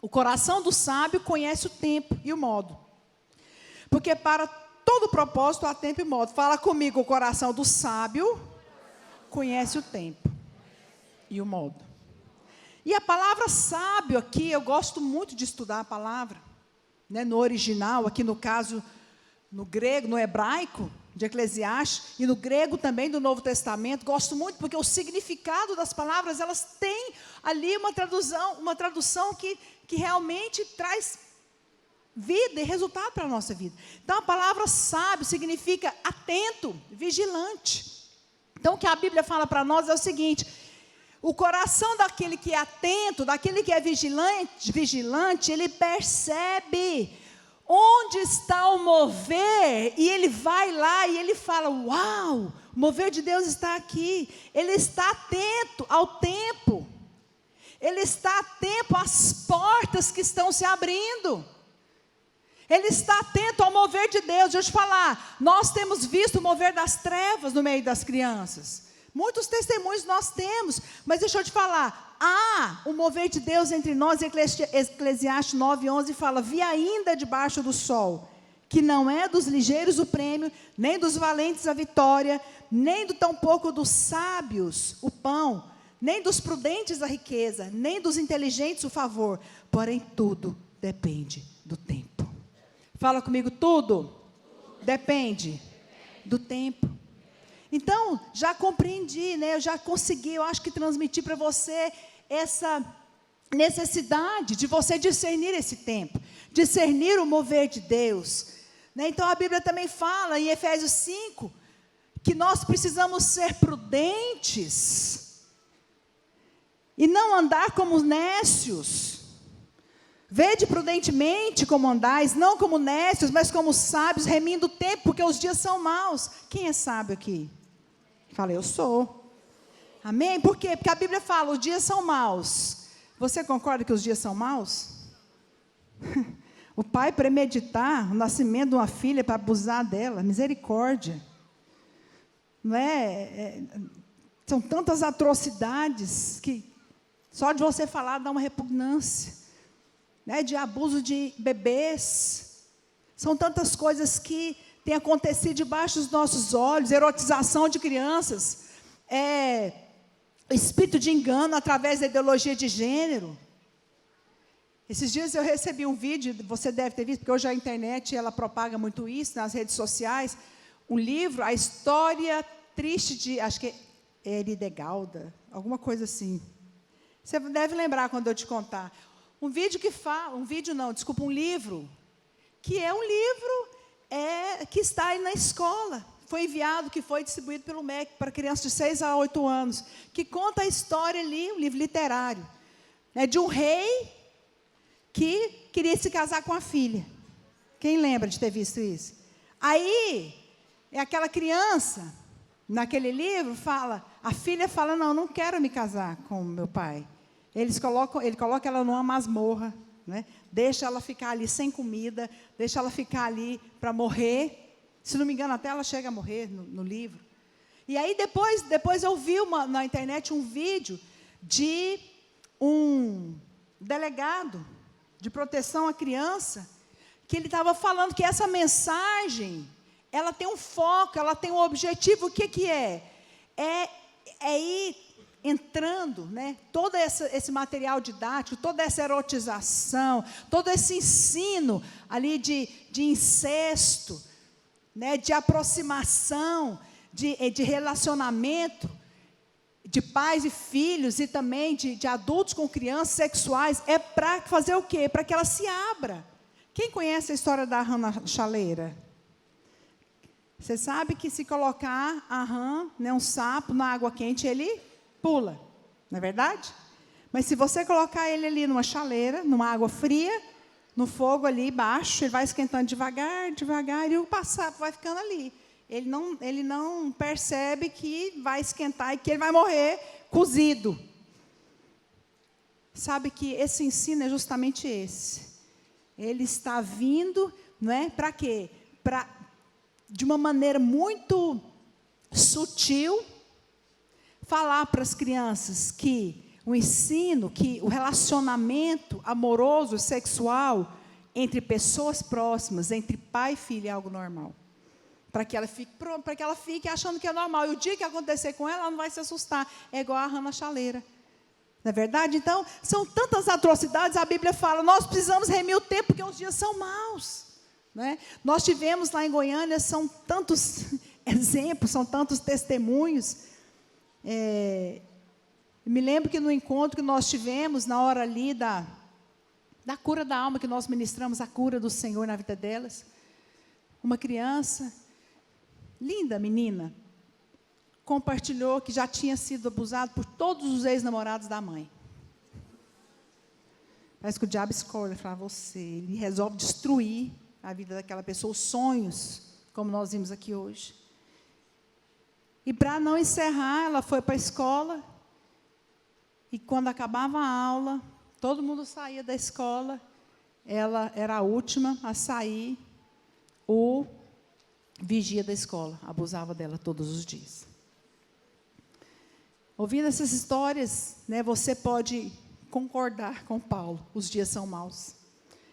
O coração do sábio conhece o tempo e o modo. Porque para todo propósito há tempo e modo. Fala comigo, o coração do sábio conhece o tempo e o modo. E a palavra sábio aqui, eu gosto muito de estudar a palavra, né, no original, aqui no caso, no grego, no hebraico, de Eclesiastes, e no grego também do Novo Testamento. Gosto muito porque o significado das palavras, elas têm ali uma tradução que realmente traz vida e resultado para a nossa vida. Então a palavra sábio significa atento, vigilante. Então o que a Bíblia fala para nós é o seguinte: o coração daquele que é atento, daquele que é vigilante, ele percebe onde está o mover, e ele vai lá e ele fala: uau, o mover de Deus está aqui. Ele está atento ao tempo, ele está atento às portas que estão se abrindo. Ele está atento ao mover de Deus. Deixa eu te falar, nós temos visto o mover das trevas no meio das crianças. Muitos testemunhos nós temos, mas deixa eu te falar, há o mover de Deus entre nós. Eclesiastes 9:11 fala: vi ainda debaixo do sol, que não é dos ligeiros o prêmio, nem dos valentes a vitória, nem do tampouco dos sábios o pão, nem dos prudentes a riqueza, nem dos inteligentes o favor, porém tudo depende do tempo. Fala comigo, tudo depende do tempo. Então, já compreendi, né? Eu já consegui, eu acho que transmitir para você essa necessidade de você discernir esse tempo, discernir o mover de Deus, né? Então, a Bíblia também fala em Efésios 5, que nós precisamos ser prudentes e não andar como nécios. Vede prudentemente como andais, não como nécios, mas como sábios, remindo o tempo, porque os dias são maus. Quem é sábio aqui? Fala, eu sou. Amém? Por quê? Porque a Bíblia fala, os dias são maus. Você concorda que os dias são maus? O pai premeditar o nascimento de uma filha para abusar dela, misericórdia. Não é? São tantas atrocidades que só de você falar dá uma repugnância. Né, de abuso de bebês. São tantas coisas que têm acontecido debaixo dos nossos olhos. Erotização de crianças, espírito de engano através da ideologia de gênero. Esses dias eu recebi um vídeo, você deve ter visto, porque hoje a internet ela propaga muito isso nas redes sociais, um livro, A História Triste de, acho que é Eridegalda, alguma coisa assim. Você deve lembrar quando eu te contar. Um livro, que é um livro que está aí na escola, foi enviado, que foi distribuído pelo MEC para crianças de 6 a 8 anos, que conta a história ali, um livro literário, né, de um rei que queria se casar com a filha. Quem lembra de ter visto isso? Aí, aquela criança, naquele livro, a filha fala, não quero me casar com meu pai. Ele coloca ela numa masmorra, né? Deixa ela ficar ali sem comida, deixa ela ficar ali para morrer. Se não me engano, até ela chega a morrer no livro. E aí depois eu vi na internet um vídeo de um delegado de proteção à criança, que ele estava falando que essa mensagem, ela tem um foco, ela tem um objetivo. O que é? é ir entrando, né, todo esse material didático, toda essa erotização, todo esse ensino ali de incesto, né, de aproximação, de relacionamento, de pais e filhos e também de adultos com crianças sexuais, é para fazer o quê? Para que ela se abra. Quem conhece a história da rã na chaleira? Você sabe que se colocar a rã, né, um sapo, na água quente, ele pula, não é verdade? Mas se você colocar ele ali numa chaleira, numa água fria, no fogo ali baixo, ele vai esquentando devagar, devagar, e o sapo vai ficando ali. Ele não percebe que vai esquentar e que ele vai morrer cozido. Sabe que esse ensino é justamente esse. Ele está vindo, não é? Para quê? De uma maneira muito sutil, falar para as crianças que o ensino, que o relacionamento amoroso, sexual, entre pessoas próximas, entre pai e filho, é algo normal. Para que ela fique achando que é normal. E o dia que acontecer com ela, ela não vai se assustar. É igual a rã na chaleira. Não é verdade? Então, são tantas atrocidades, a Bíblia fala, nós precisamos remir o tempo, porque os dias são maus. Né? Nós tivemos lá em Goiânia, são tantos exemplos, são tantos testemunhos. Me lembro que no encontro que nós tivemos, na hora ali da cura da alma, que nós ministramos a cura do Senhor na vida delas, uma criança, linda menina, compartilhou que já tinha sido abusado por todos os ex-namorados da mãe. Parece que o diabo escolhe para você, ele resolve destruir a vida daquela pessoa, os sonhos, como nós vimos aqui hoje. E para não encerrar, ela foi para a escola, e quando acabava a aula, todo mundo saía da escola, ela era a última a sair, o vigia da escola abusava dela todos os dias. Ouvindo essas histórias, né, você pode concordar com Paulo, os dias são maus.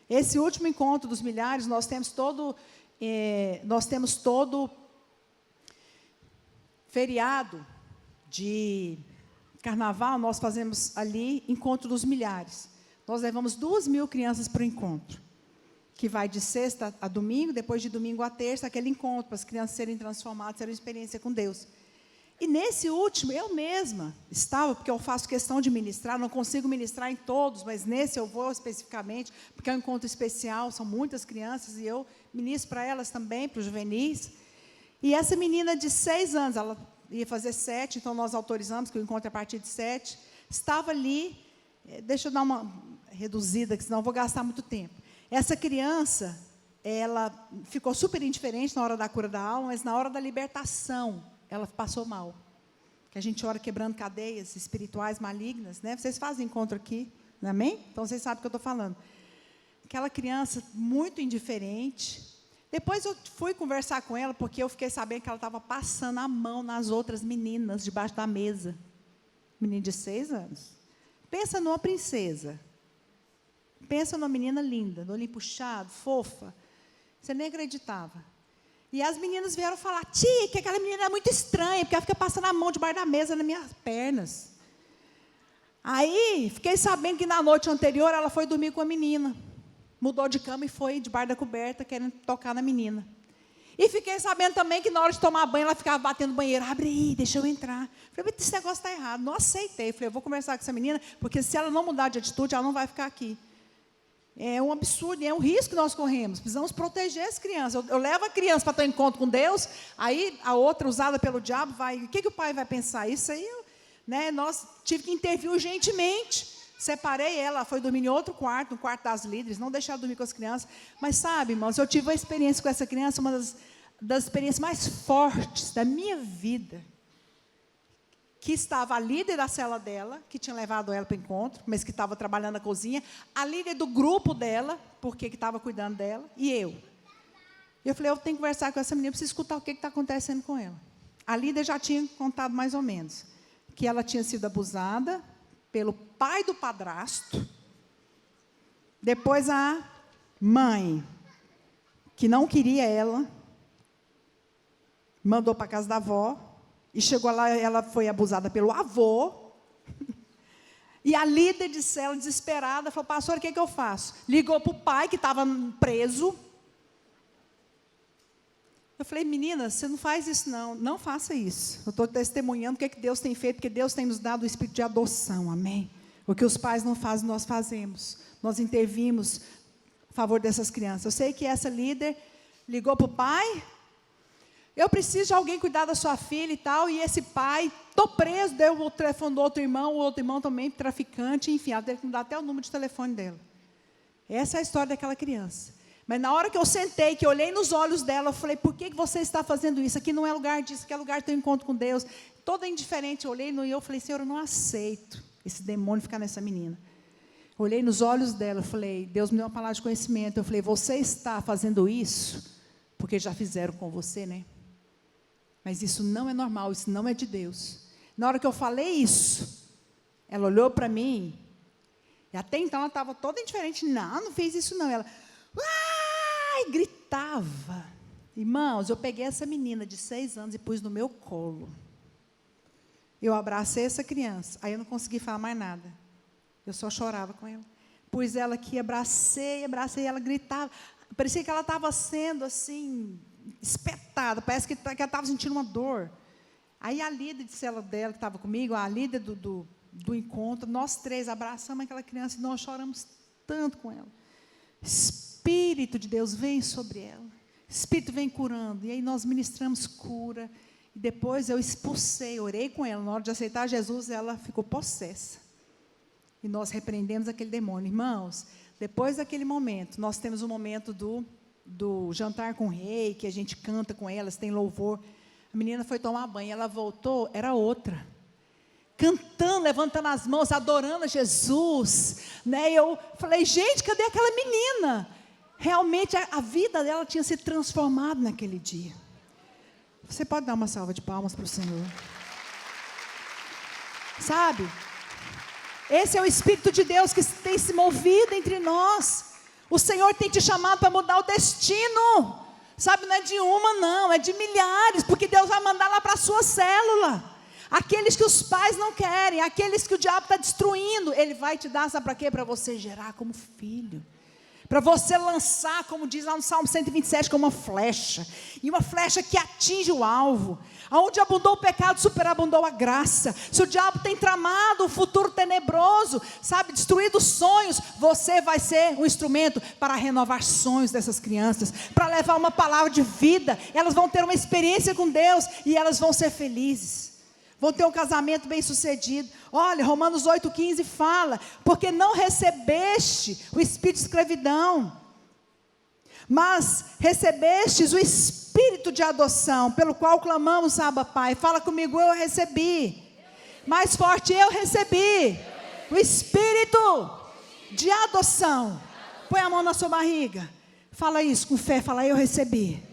Esse último encontro dos milhares, nós temos todo feriado de carnaval, nós fazemos ali encontro dos milhares. Nós levamos 2.000 crianças para o encontro, que vai de sexta a domingo, depois de domingo a terça, aquele encontro, para as crianças serem transformadas, terem uma experiência com Deus. E nesse último, eu mesma estava, porque eu faço questão de ministrar, não consigo ministrar em todos, mas nesse eu vou especificamente, porque é um encontro especial, são muitas crianças, e eu ministro para elas também, para os juvenis. E essa menina de 6 anos, ela ia fazer 7, então nós autorizamos que o encontro é a partir de 7, estava ali, deixa eu dar uma reduzida, que senão eu vou gastar muito tempo. Essa criança, ela ficou super indiferente na hora da cura da alma, mas na hora da libertação, ela passou mal. Que a gente ora quebrando cadeias espirituais malignas, né? Vocês fazem encontro aqui, não é, amém? Então vocês sabem o que eu estou falando. Aquela criança muito indiferente. Depois eu fui conversar com ela, porque eu fiquei sabendo que ela estava passando a mão nas outras meninas, debaixo da mesa. Menina de 6 anos. Pensa numa princesa. Pensa numa menina linda, no olhinho puxado, fofa. Você nem acreditava. E as meninas vieram falar, tia, que aquela menina é muito estranha, porque ela fica passando a mão debaixo da mesa nas minhas pernas. Aí, fiquei sabendo que na noite anterior, ela foi dormir com a menina. Mudou de cama e foi debaixo da coberta, querendo tocar na menina. E fiquei sabendo também que na hora de tomar banho, ela ficava batendo no banheiro, abre aí, deixa eu entrar. Falei, esse negócio está errado. Não aceitei. Falei, eu vou conversar com essa menina, porque se ela não mudar de atitude, ela não vai ficar aqui. É um absurdo, é um risco que nós corremos. Precisamos proteger as crianças. Eu levo a criança para ter um encontro com Deus, aí a outra, usada pelo diabo, vai... O que o pai vai pensar? Isso aí, né, nós tivemos que intervir urgentemente. Separei ela, foi dormir em outro quarto, no quarto das líderes, não deixar ela dormir com as crianças. Mas sabe, irmãos, eu tive uma experiência com essa criança, uma das experiências mais fortes da minha vida, que estava a líder da cela dela, que tinha levado ela para o encontro, mas que estava trabalhando na cozinha, a líder do grupo dela, porque que estava cuidando dela, e eu. Eu falei, eu tenho que conversar com essa menina, preciso escutar o que está acontecendo com ela. A líder já tinha contado mais ou menos, que ela tinha sido abusada pelo pai do padrasto, depois a mãe, que não queria ela, mandou para a casa da avó, E chegou lá, ela foi abusada pelo avô. E a líder de célula, desesperada, falou: pastor, o que eu faço? Ligou para o pai, que estava preso. Eu falei: menina, você não faz isso não. Não faça isso. Eu estou testemunhando o que Deus tem feito, porque Deus tem nos dado o espírito de adoção, amém? O que os pais não fazem, nós fazemos. Nós intervimos a favor dessas crianças. Eu sei que essa líder ligou para o pai: eu preciso de alguém cuidar da sua filha e tal. E esse pai, estou preso, deu o telefone do outro irmão, o outro irmão também traficante, enfim, ela teve que me dar até o número de telefone dela. Essa é a história daquela criança. Mas na hora que eu sentei, que eu olhei nos olhos dela, eu falei: por que você está fazendo isso? Aqui não é lugar disso, aqui é lugar do teu encontro com Deus. Toda indiferente, eu olhei e eu falei: Senhor, eu não aceito esse demônio ficar nessa menina. Olhei nos olhos dela, eu falei: Deus me deu uma palavra de conhecimento. Eu falei: você está fazendo isso porque já fizeram com você, né? Mas isso não é normal, isso não é de Deus. Na hora que eu falei isso, ela olhou para mim, e até então ela estava toda indiferente: não fiz isso não. Ela gritava. Irmãos, eu peguei essa menina de 6 anos e pus no meu colo. Eu abracei essa criança, aí eu não consegui falar mais nada. Eu só chorava com ela. Pus ela aqui, abracei, ela gritava. Parecia que ela estava sendo assim, espetada, parece que ela estava sentindo uma dor. Aí a líder de célula dela, que estava comigo, a líder do encontro, nós 3 abraçamos aquela criança e nós choramos tanto com ela. Espírito de Deus vem sobre ela. Espírito vem curando. E aí nós ministramos cura. E depois eu expulsei, orei com ela. Na hora de aceitar Jesus, ela ficou possessa. E nós repreendemos aquele demônio. Irmãos, depois daquele momento, nós temos um momento do jantar com o rei, que a gente canta com elas, tem louvor. A menina foi tomar banho, ela voltou, era outra. Cantando, levantando as mãos, adorando a Jesus. Né? E eu falei: gente, cadê aquela menina? Realmente a vida dela tinha se transformado naquele dia. Você pode dar uma salva de palmas para o Senhor? Sabe? Esse é o Espírito de Deus que tem se movido entre nós. O Senhor tem te chamado para mudar o destino. Sabe, não é de uma não, é de milhares. Porque Deus vai mandar lá para a sua célula. Aqueles que os pais não querem, aqueles que o diabo está destruindo, Ele vai te dar, sabe para quê? Para você gerar como filho. Para você lançar, como diz lá no Salmo 127, como uma flecha. E uma flecha que atinge o alvo. Onde abundou o pecado, superabundou a graça. Se o diabo tem tramado um futuro tenebroso, sabe, destruído sonhos, você vai ser um instrumento para renovar sonhos dessas crianças. Para levar uma palavra de vida. Elas vão ter uma experiência com Deus e elas vão ser felizes. Vão ter um casamento bem sucedido. Olha, Romanos 8,15 fala: porque não recebeste o espírito de escravidão, mas recebestes o espírito de adoção, pelo qual clamamos, Abba, Pai. Fala comigo: eu recebi. Mais forte: eu recebi o espírito de adoção. Põe a mão na sua barriga. Fala isso com fé, fala: eu recebi.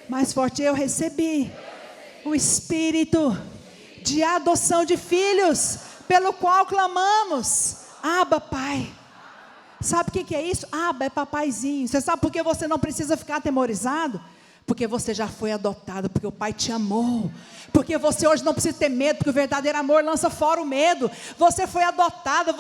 Mais forte: eu recebi o espírito de adoção de filhos, pelo qual clamamos, Abba, Pai. Sabe o que é isso? Abba é papaizinho. Você sabe por que você não precisa ficar atemorizado? Porque você já foi adotado, porque o Pai te amou. Porque você hoje não precisa ter medo, porque o verdadeiro amor lança fora o medo. Você foi adotado,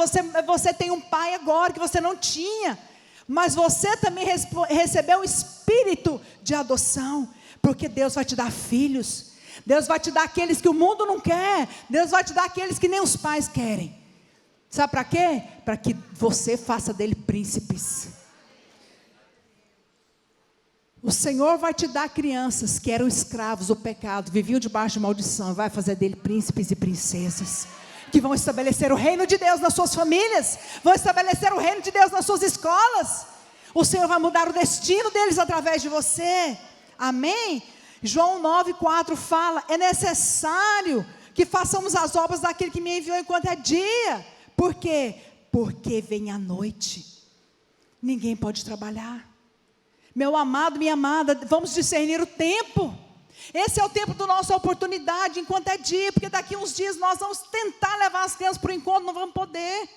você tem um pai agora que você não tinha. Mas você também recebeu o espírito de adoção, porque Deus vai te dar filhos. Deus vai te dar aqueles que o mundo não quer. Deus vai te dar aqueles que nem os pais querem. Sabe para quê? Para que você faça dele príncipes. O Senhor vai te dar crianças que eram escravos do pecado, viviam debaixo de maldição, vai fazer dele príncipes e princesas, que vão estabelecer o reino de Deus nas suas famílias, vão estabelecer o reino de Deus nas suas escolas. O Senhor vai mudar o destino deles através de você. Amém? João 9,4 fala: é necessário que façamos as obras daquele que me enviou enquanto é dia. Por quê? Porque vem a noite, ninguém pode trabalhar. Meu amado, minha amada, vamos discernir o tempo. Esse é o tempo da nossa oportunidade, enquanto é dia, porque daqui uns dias nós vamos tentar levar as crianças para o encontro, não vamos poder.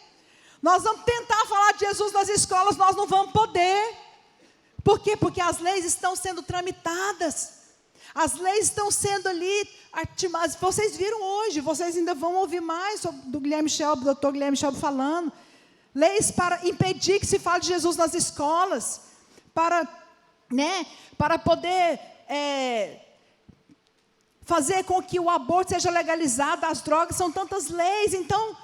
Nós vamos tentar falar de Jesus nas escolas, nós não vamos poder. Por quê? Porque as leis estão sendo tramitadas. As leis estão sendo ali artimadas. Vocês viram hoje, vocês ainda vão ouvir mais sobre do Guilherme Shelby, do Dr. Guilherme Shelby falando. Leis para impedir que se fale de Jesus nas escolas, para poder fazer com que o aborto seja legalizado, as drogas, são tantas leis. Então,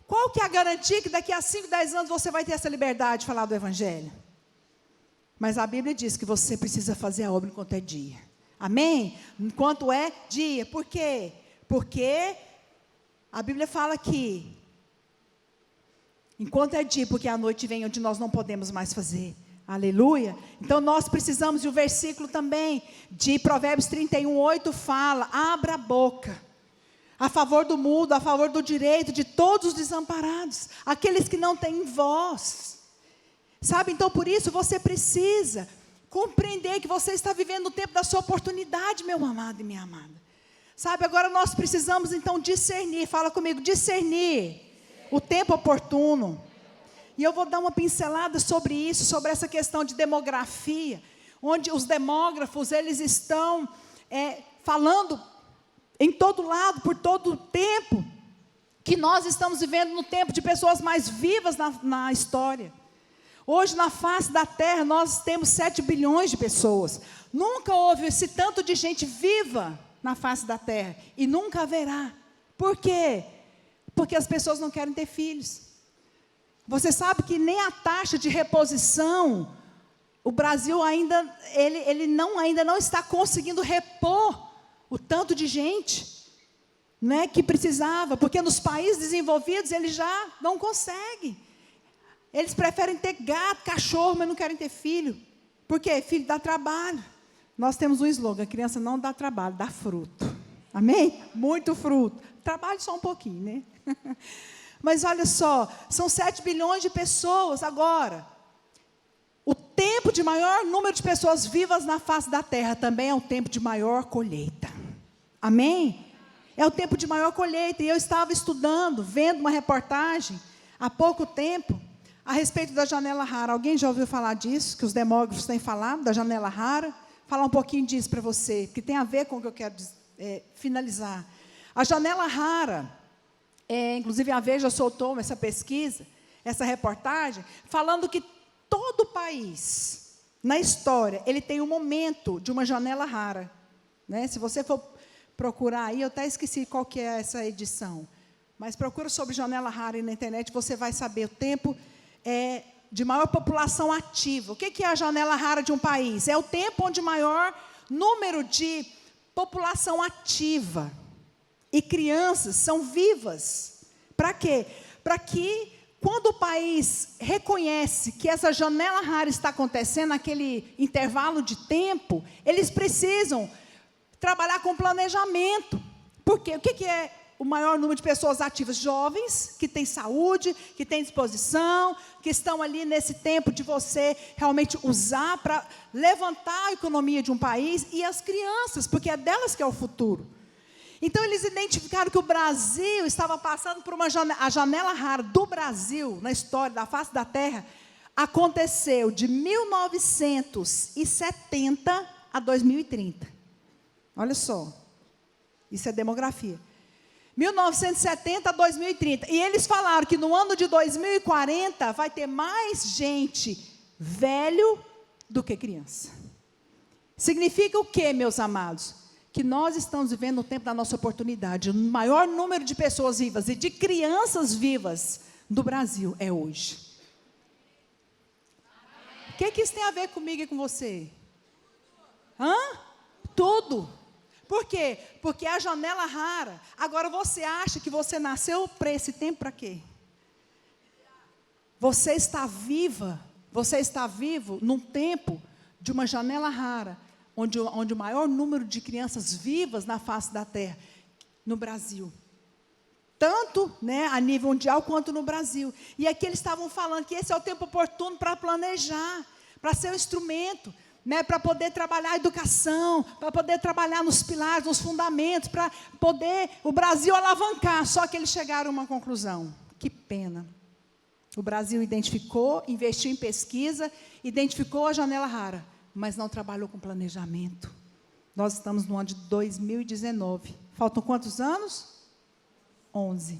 qual que é a garantia que daqui a 5, 10 anos você vai ter essa liberdade de falar do Evangelho? Mas a Bíblia diz que você precisa fazer a obra enquanto é dia. Amém? Enquanto é dia. Por quê? Porque a Bíblia fala que enquanto é dia, porque a noite vem onde nós não podemos mais fazer. Aleluia. Então nós precisamos, e o versículo também de Provérbios 31:8 fala: abra a boca a favor do mudo, a favor do direito de todos os desamparados, aqueles que não têm voz. Sabe, então por isso você precisa compreender que você está vivendo o tempo da sua oportunidade, meu amado e minha amada. Sabe, agora nós precisamos então discernir, fala comigo, discernir o tempo oportuno. E eu vou dar uma pincelada sobre isso, sobre essa questão de demografia, onde os demógrafos, eles estão falando em todo lado, por todo o tempo, que nós estamos vivendo no tempo de pessoas mais vivas na história. Hoje, na face da terra, nós temos 7 bilhões de pessoas. Nunca houve esse tanto de gente viva na face da terra, e nunca haverá. Por quê? Porque as pessoas não querem ter filhos. Você sabe que nem a taxa de reposição, o Brasil ainda não está conseguindo repor o tanto de gente, né, que precisava, porque nos países desenvolvidos eles já não conseguem. Eles preferem ter gato, cachorro, mas não querem ter filho. Por quê? Filho dá trabalho. Nós temos um slogan: criança não dá trabalho, dá fruto. Amém? Muito fruto. Trabalho só um pouquinho, né? Mas olha só, são 7 bilhões de pessoas agora. O tempo de maior número de pessoas vivas na face da terra também é o tempo de maior colheita. Amém? É o tempo de maior colheita. E eu estava estudando, vendo uma reportagem, há pouco tempo, a respeito da janela rara. Alguém já ouviu falar disso? Que os demógrafos têm falado, da janela rara? Falar um pouquinho disso para você, que tem a ver com o que eu quero finalizar. A janela rara, inclusive a Veja soltou essa pesquisa, essa reportagem, falando que todo país, na história, ele tem um momento de uma janela rara. Né? Se você for procurar aí, eu até esqueci qual que é essa edição, mas procura sobre janela rara aí na internet, você vai saber o tempo de maior população ativa. O que é a janela rara de um país? É o tempo onde maior número de população ativa e crianças são vivas. Para quê? Para que, quando o país reconhece que essa janela rara está acontecendo, naquele intervalo de tempo, eles precisam trabalhar com planejamento. Por quê? O que é o maior número de pessoas ativas? Jovens, que têm saúde, que têm disposição, que estão ali nesse tempo de você realmente usar para levantar a economia de um país, e as crianças, porque é delas que é o futuro. Então, eles identificaram que o Brasil estava passando por a janela rara do Brasil, na história da face da terra, aconteceu de 1970 a 2030. Olha só, isso é demografia. 1970 a 2030. E eles falaram que no ano de 2040 vai ter mais gente velho do que criança. Significa o quê, meus amados? Que nós estamos vivendo o tempo da nossa oportunidade. O maior número de pessoas vivas e de crianças vivas do Brasil é hoje. O que isso tem a ver comigo e com você? Tudo. Por quê? Porque a janela rara. Agora, você acha que você nasceu para esse tempo para quê? Você está viva, você está vivo num tempo de uma janela rara, onde o maior número de crianças vivas na face da terra, no Brasil. Tanto, né, a nível mundial, quanto no Brasil. E aqui eles estavam falando que esse é o tempo oportuno para planejar, para ser um instrumento, né, para poder trabalhar a educação, para poder trabalhar nos pilares, nos fundamentos, para poder o Brasil alavancar. Só que eles chegaram a uma conclusão. Que pena. O Brasil identificou, investiu em pesquisa, identificou a janela rara, mas não trabalhou com planejamento. Nós estamos no ano de 2019. Faltam quantos anos? 11.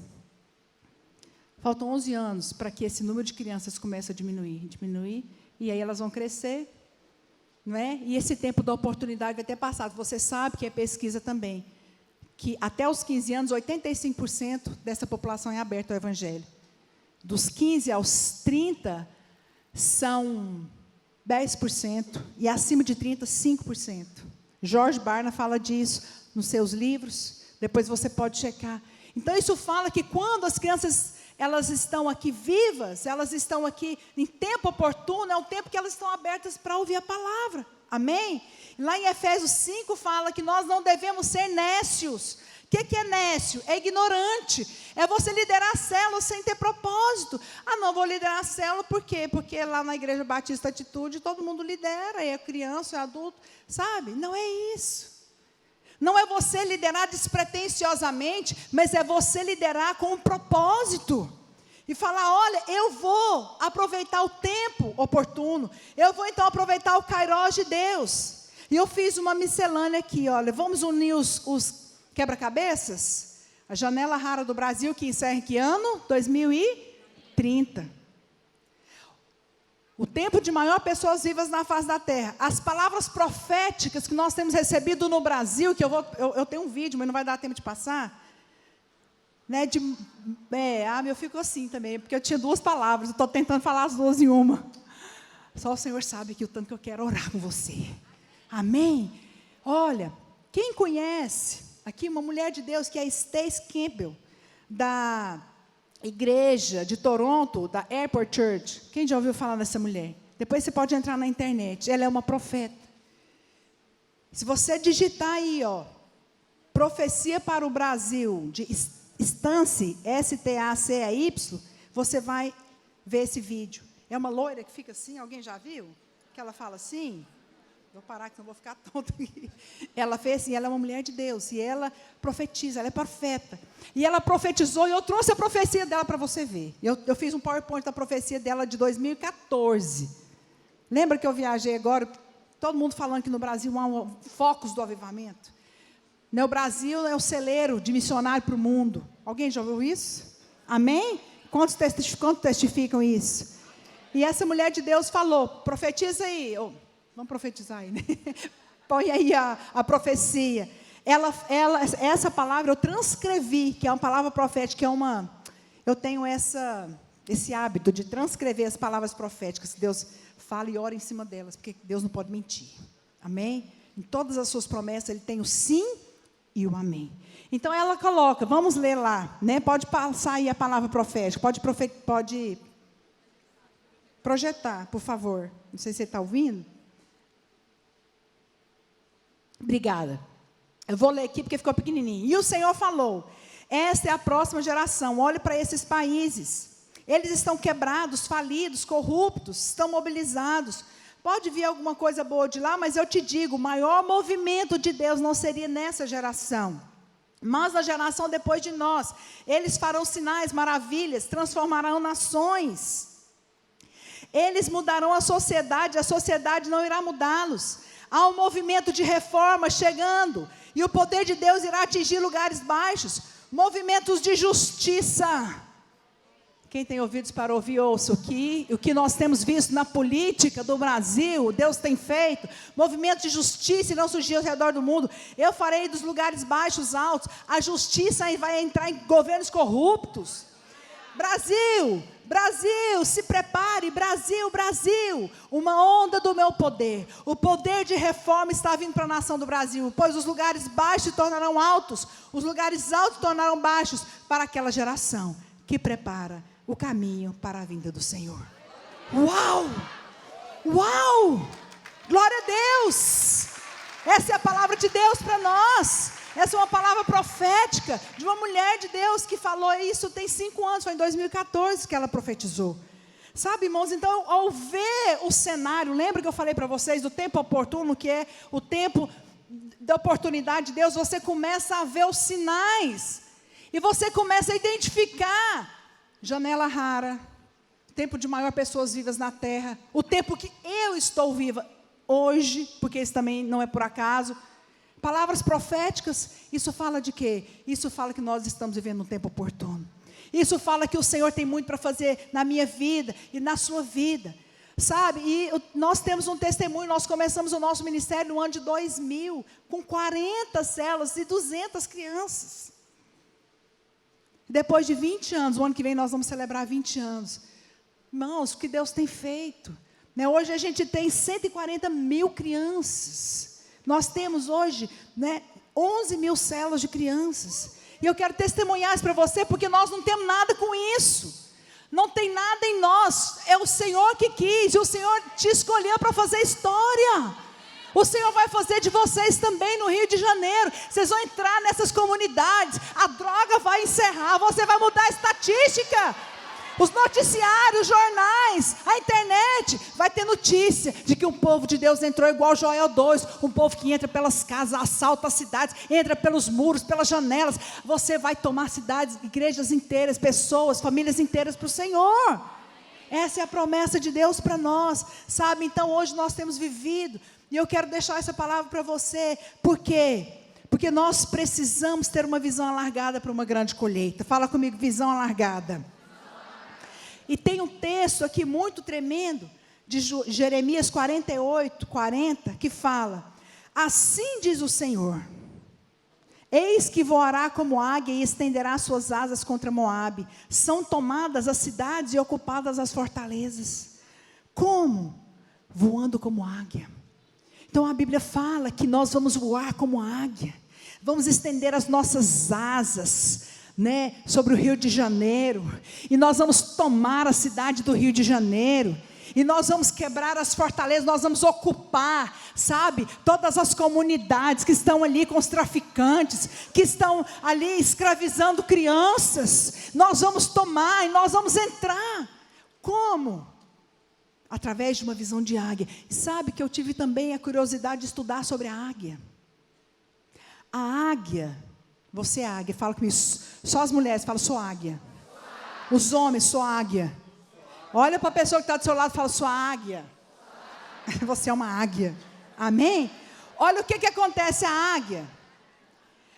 Faltam 11 anos para que esse número de crianças comece a diminuir, e aí elas vão crescer, não é? E esse tempo da oportunidade vai ter passado. Você sabe que é pesquisa também, que até os 15 anos, 85% dessa população é aberta ao Evangelho. Dos 15 aos 30, são 10%, e acima de 30, 5%. Jorge Barna fala disso nos seus livros, depois você pode checar. Então, isso fala que quando as crianças, elas estão aqui vivas, elas estão aqui em tempo oportuno, é o tempo que elas estão abertas para ouvir a palavra. Amém? Lá em Efésios 5 fala que nós não devemos ser nécios. O que é nécio? É ignorante. É você liderar a célula sem ter propósito. Ah, não, vou liderar a célula por quê? Porque lá na Igreja Batista Atitude todo mundo lidera, é criança, é adulto, sabe? Não é isso. Não é você liderar despretensiosamente, mas é você liderar com um propósito. E falar, olha, eu vou aproveitar o tempo oportuno. Eu vou então aproveitar o Kairos de Deus. E eu fiz uma miscelânea aqui, olha, vamos unir os quebra-cabeças? A janela rara do Brasil, que encerra em que ano? 2030. O tempo de maior pessoas vivas na face da terra. As palavras proféticas que nós temos recebido no Brasil, que eu tenho um vídeo, mas não vai dar tempo de passar. Né, eu fico assim também, porque eu tinha 2 palavras, eu estou tentando falar as 2 em uma. Só o Senhor sabe que o tanto que eu quero orar com você. Amém? Olha, quem conhece aqui uma mulher de Deus que é a Stace Campbell, da igreja de Toronto, da Airport Church. Quem já ouviu falar dessa mulher? Depois você pode entrar na internet. Ela é uma profeta. Se você digitar aí, ó, profecia para o Brasil, de Stacey, S-T-A-C-E-Y, você vai ver esse vídeo. É uma loira que fica assim, alguém já viu? Que ela fala assim... Vou parar que não vou ficar tonta aqui. Ela fez assim, ela é uma mulher de Deus, e ela profetiza, ela é profeta. E ela profetizou, e eu trouxe a profecia dela para você ver. Eu fiz um PowerPoint da profecia dela de 2014. Lembra que eu viajei agora, todo mundo falando que no Brasil há focos do avivamento? O Brasil é o celeiro de missionário para o mundo. Alguém já ouviu isso? Amém? Quantos testificam isso? E essa mulher de Deus falou, profetiza aí, vamos profetizar aí, né? Põe aí a profecia. Essa palavra eu transcrevi, que é uma palavra profética, eu tenho esse hábito de transcrever as palavras proféticas. Deus fala e ora em cima delas, porque Deus não pode mentir. Amém? Em todas as suas promessas, Ele tem o sim e o amém. Então, ela coloca, vamos ler lá, né? Pode passar aí a palavra profética, pode projetar, por favor. Não sei se você está ouvindo. Obrigada. Eu vou ler aqui porque ficou pequenininho. E o Senhor falou, esta é a próxima geração, olhe para esses países. Eles estão quebrados, falidos, corruptos, estão mobilizados. Pode vir alguma coisa boa de lá, mas eu te digo, o maior movimento de Deus não seria nessa geração, mas na geração depois de nós. Eles farão sinais, maravilhas, transformarão nações. Eles mudarão a sociedade não irá mudá-los. Há um movimento de reforma chegando, e o poder de Deus irá atingir lugares baixos, movimentos de justiça. Quem tem ouvidos para ouvir, ouça o que nós temos visto na política do Brasil, Deus tem feito, movimentos de justiça irão surgir ao redor do mundo. Eu farei dos lugares baixos altos, a justiça vai entrar em governos corruptos. Brasil, se prepare, Brasil, uma onda do meu poder. O poder de reforma está vindo para a nação do Brasil, pois os lugares baixos se tornarão altos, os lugares altos se tornarão baixos para aquela geração que prepara o caminho para a vinda do Senhor. Uau! Glória a Deus! Essa é a palavra de Deus para nós. Essa é uma palavra profética de uma mulher de Deus que falou isso tem 5 anos, foi em 2014 que ela profetizou. Sabe, irmãos, então, ao ver o cenário, lembra que eu falei para vocês do tempo oportuno, que é o tempo da oportunidade de Deus, você começa a ver os sinais, e você começa a identificar, janela rara, tempo de maior pessoas vivas na terra, o tempo que eu estou viva hoje, porque isso também não é por acaso. Palavras proféticas, isso fala de quê? Isso fala que nós estamos vivendo um tempo oportuno. Isso fala que o Senhor tem muito para fazer na minha vida e na sua vida. Sabe, e nós temos um testemunho, nós começamos o nosso ministério no ano de 2000, com 40 células e 200 crianças. Depois de 20 anos, o ano que vem nós vamos celebrar 20 anos. Irmãos, o que Deus tem feito. Né? Hoje a gente tem 140 mil crianças. Nós temos hoje, né, 11 mil células de crianças. E eu quero testemunhar isso para você, porque nós não temos nada com isso. Não tem nada em nós. É o Senhor que quis. E o Senhor te escolheu para fazer história. O Senhor vai fazer de vocês também no Rio de Janeiro. Vocês vão entrar nessas comunidades. A droga vai encerrar. Você vai mudar a estatística. Os noticiários, jornais, a internet, vai ter notícia de que um povo de Deus entrou igual Joel 2, um povo que entra pelas casas, assalta as cidades, entra pelos muros, pelas janelas. Você vai tomar cidades, igrejas inteiras, pessoas, famílias inteiras para o Senhor. Essa é a promessa de Deus para nós, sabe? Então hoje nós temos vivido, e eu quero deixar essa palavra para você. Por quê? Porque nós precisamos ter uma visão alargada para uma grande colheita. Fala comigo, visão alargada. E tem um texto aqui muito tremendo, de Jeremias 48, 40, que fala: assim diz o Senhor, eis que voará como águia e estenderá suas asas contra Moabe. São tomadas as cidades e ocupadas as fortalezas. Como? Voando como águia. Então a Bíblia fala que nós vamos voar como águia, vamos estender as nossas asas, né, sobre o Rio de Janeiro, e nós vamos tomar a cidade do Rio de Janeiro, e nós vamos quebrar as fortalezas, nós vamos ocupar, sabe, todas as comunidades que estão ali com os traficantes, que estão ali escravizando crianças. Nós vamos tomar e nós vamos entrar. Como? Através de uma visão de águia. E sabe que eu tive também a curiosidade de estudar sobre a águia. A águia, você é águia, fala comigo. Só as mulheres falam, sou águia. Os homens, sou águia. Olha para a pessoa que está do seu lado e fala, sou águia. Você é uma águia. Amém? Olha o que acontece a águia.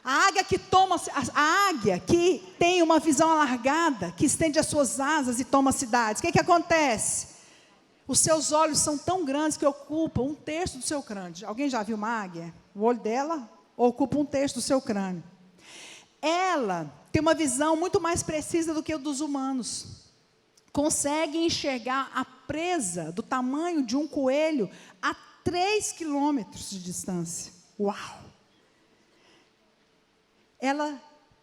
A águia que toma, a águia que tem uma visão alargada, que estende as suas asas e toma cidades. O que acontece? Os seus olhos são tão grandes que ocupam 1/3 do seu crânio. Alguém já viu uma águia? O olho dela ocupa 1/3 do seu crânio. Ela tem uma visão muito mais precisa do que o dos humanos. Consegue enxergar a presa do tamanho de um coelho a 3 quilômetros de distância. Uau!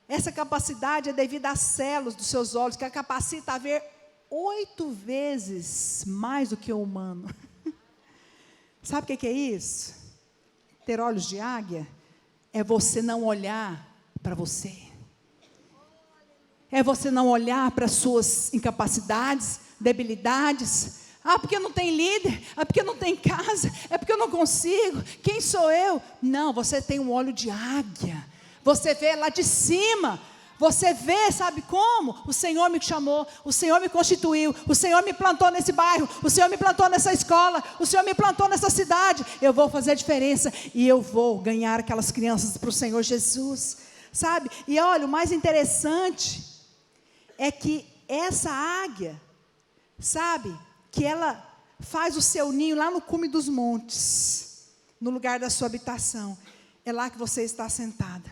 Essa capacidade é devido às células dos seus olhos, que a capacita a ver 8 vezes mais do que o humano. Sabe o que é isso? Ter olhos de águia é você não olhar para você. É você não olhar para as suas incapacidades, debilidades. Ah, porque não tem líder? Ah, porque não tem casa? É porque eu não consigo? Quem sou eu? Não, você tem um olho de águia. Você vê lá de cima. Você vê, sabe como? O Senhor me chamou, o Senhor me constituiu, o Senhor me plantou nesse bairro, o Senhor me plantou nessa escola, o Senhor me plantou nessa cidade. Eu vou fazer a diferença e eu vou ganhar aquelas crianças para o Senhor Jesus. Sabe? E olha, o mais interessante é que essa águia, sabe, que ela faz o seu ninho lá no cume dos montes, no lugar da sua habitação. É lá que você está sentada.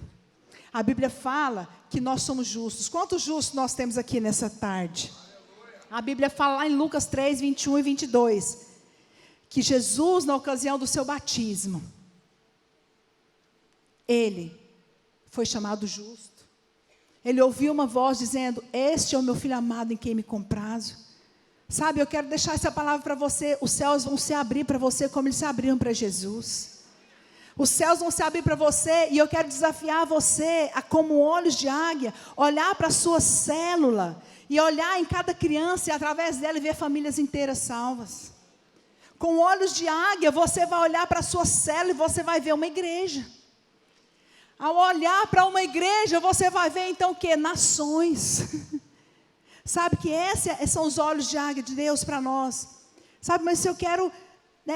A Bíblia fala que nós somos justos. Quantos justos nós temos aqui nessa tarde? A Bíblia fala lá em Lucas 3, 21 e 22, que Jesus, na ocasião do seu batismo, ele foi chamado justo. Ele ouviu uma voz dizendo, este é o meu filho amado em quem me comprazo. Sabe, eu quero deixar essa palavra para você. Os céus vão se abrir para você como eles se abriram para Jesus. Os céus vão se abrir para você, e eu quero desafiar você a, como olhos de águia, olhar para a sua célula, e olhar em cada criança, e através dela ver famílias inteiras salvas. Com olhos de águia, você vai olhar para a sua célula, e você vai ver uma igreja. Ao olhar para uma igreja, você vai ver então o quê? Nações. Sabe que esses são os olhos de águia de Deus para nós. Sabe, mas se eu quero,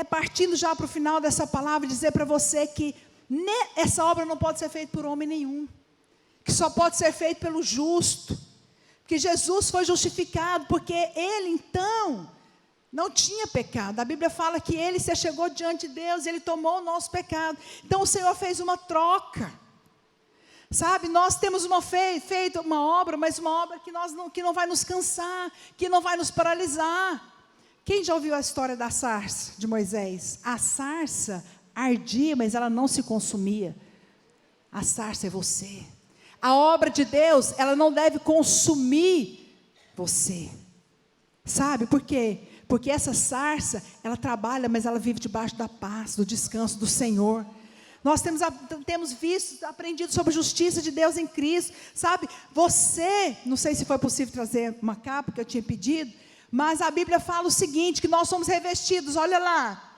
partindo já para o final dessa palavra, dizer para você que Essa obra não pode ser feita por homem nenhum, que só pode ser feita pelo justo, porque Jesus foi justificado, porque ele então não tinha pecado. A Bíblia fala que ele se achegou diante de Deus, ele tomou o nosso pecado. Então o Senhor fez uma troca. Sabe, nós temos feito uma obra, mas uma obra que não vai nos cansar, que não vai nos paralisar. Quem já ouviu a história da sarça de Moisés? A sarça ardia, mas ela não se consumia. A sarça é você. A obra de Deus, ela não deve consumir você. Sabe por quê? Porque essa sarça, ela trabalha, mas ela vive debaixo da paz, do descanso do Senhor. Nós temos visto, aprendido sobre a justiça de Deus em Cristo. Sabe, você, não sei se foi possível trazer uma capa que eu tinha pedido, mas a Bíblia fala o seguinte, que nós somos revestidos, olha lá.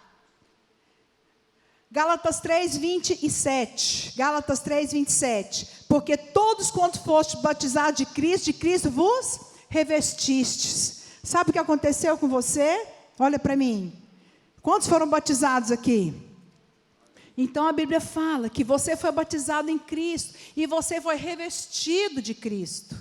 Gálatas 3:27. Gálatas 3:27. Porque todos quanto fostes batizados de Cristo vos revestistes. Sabe o que aconteceu com você? Olha para mim. Quantos foram batizados aqui? Então a Bíblia fala que você foi batizado em Cristo e você foi revestido de Cristo.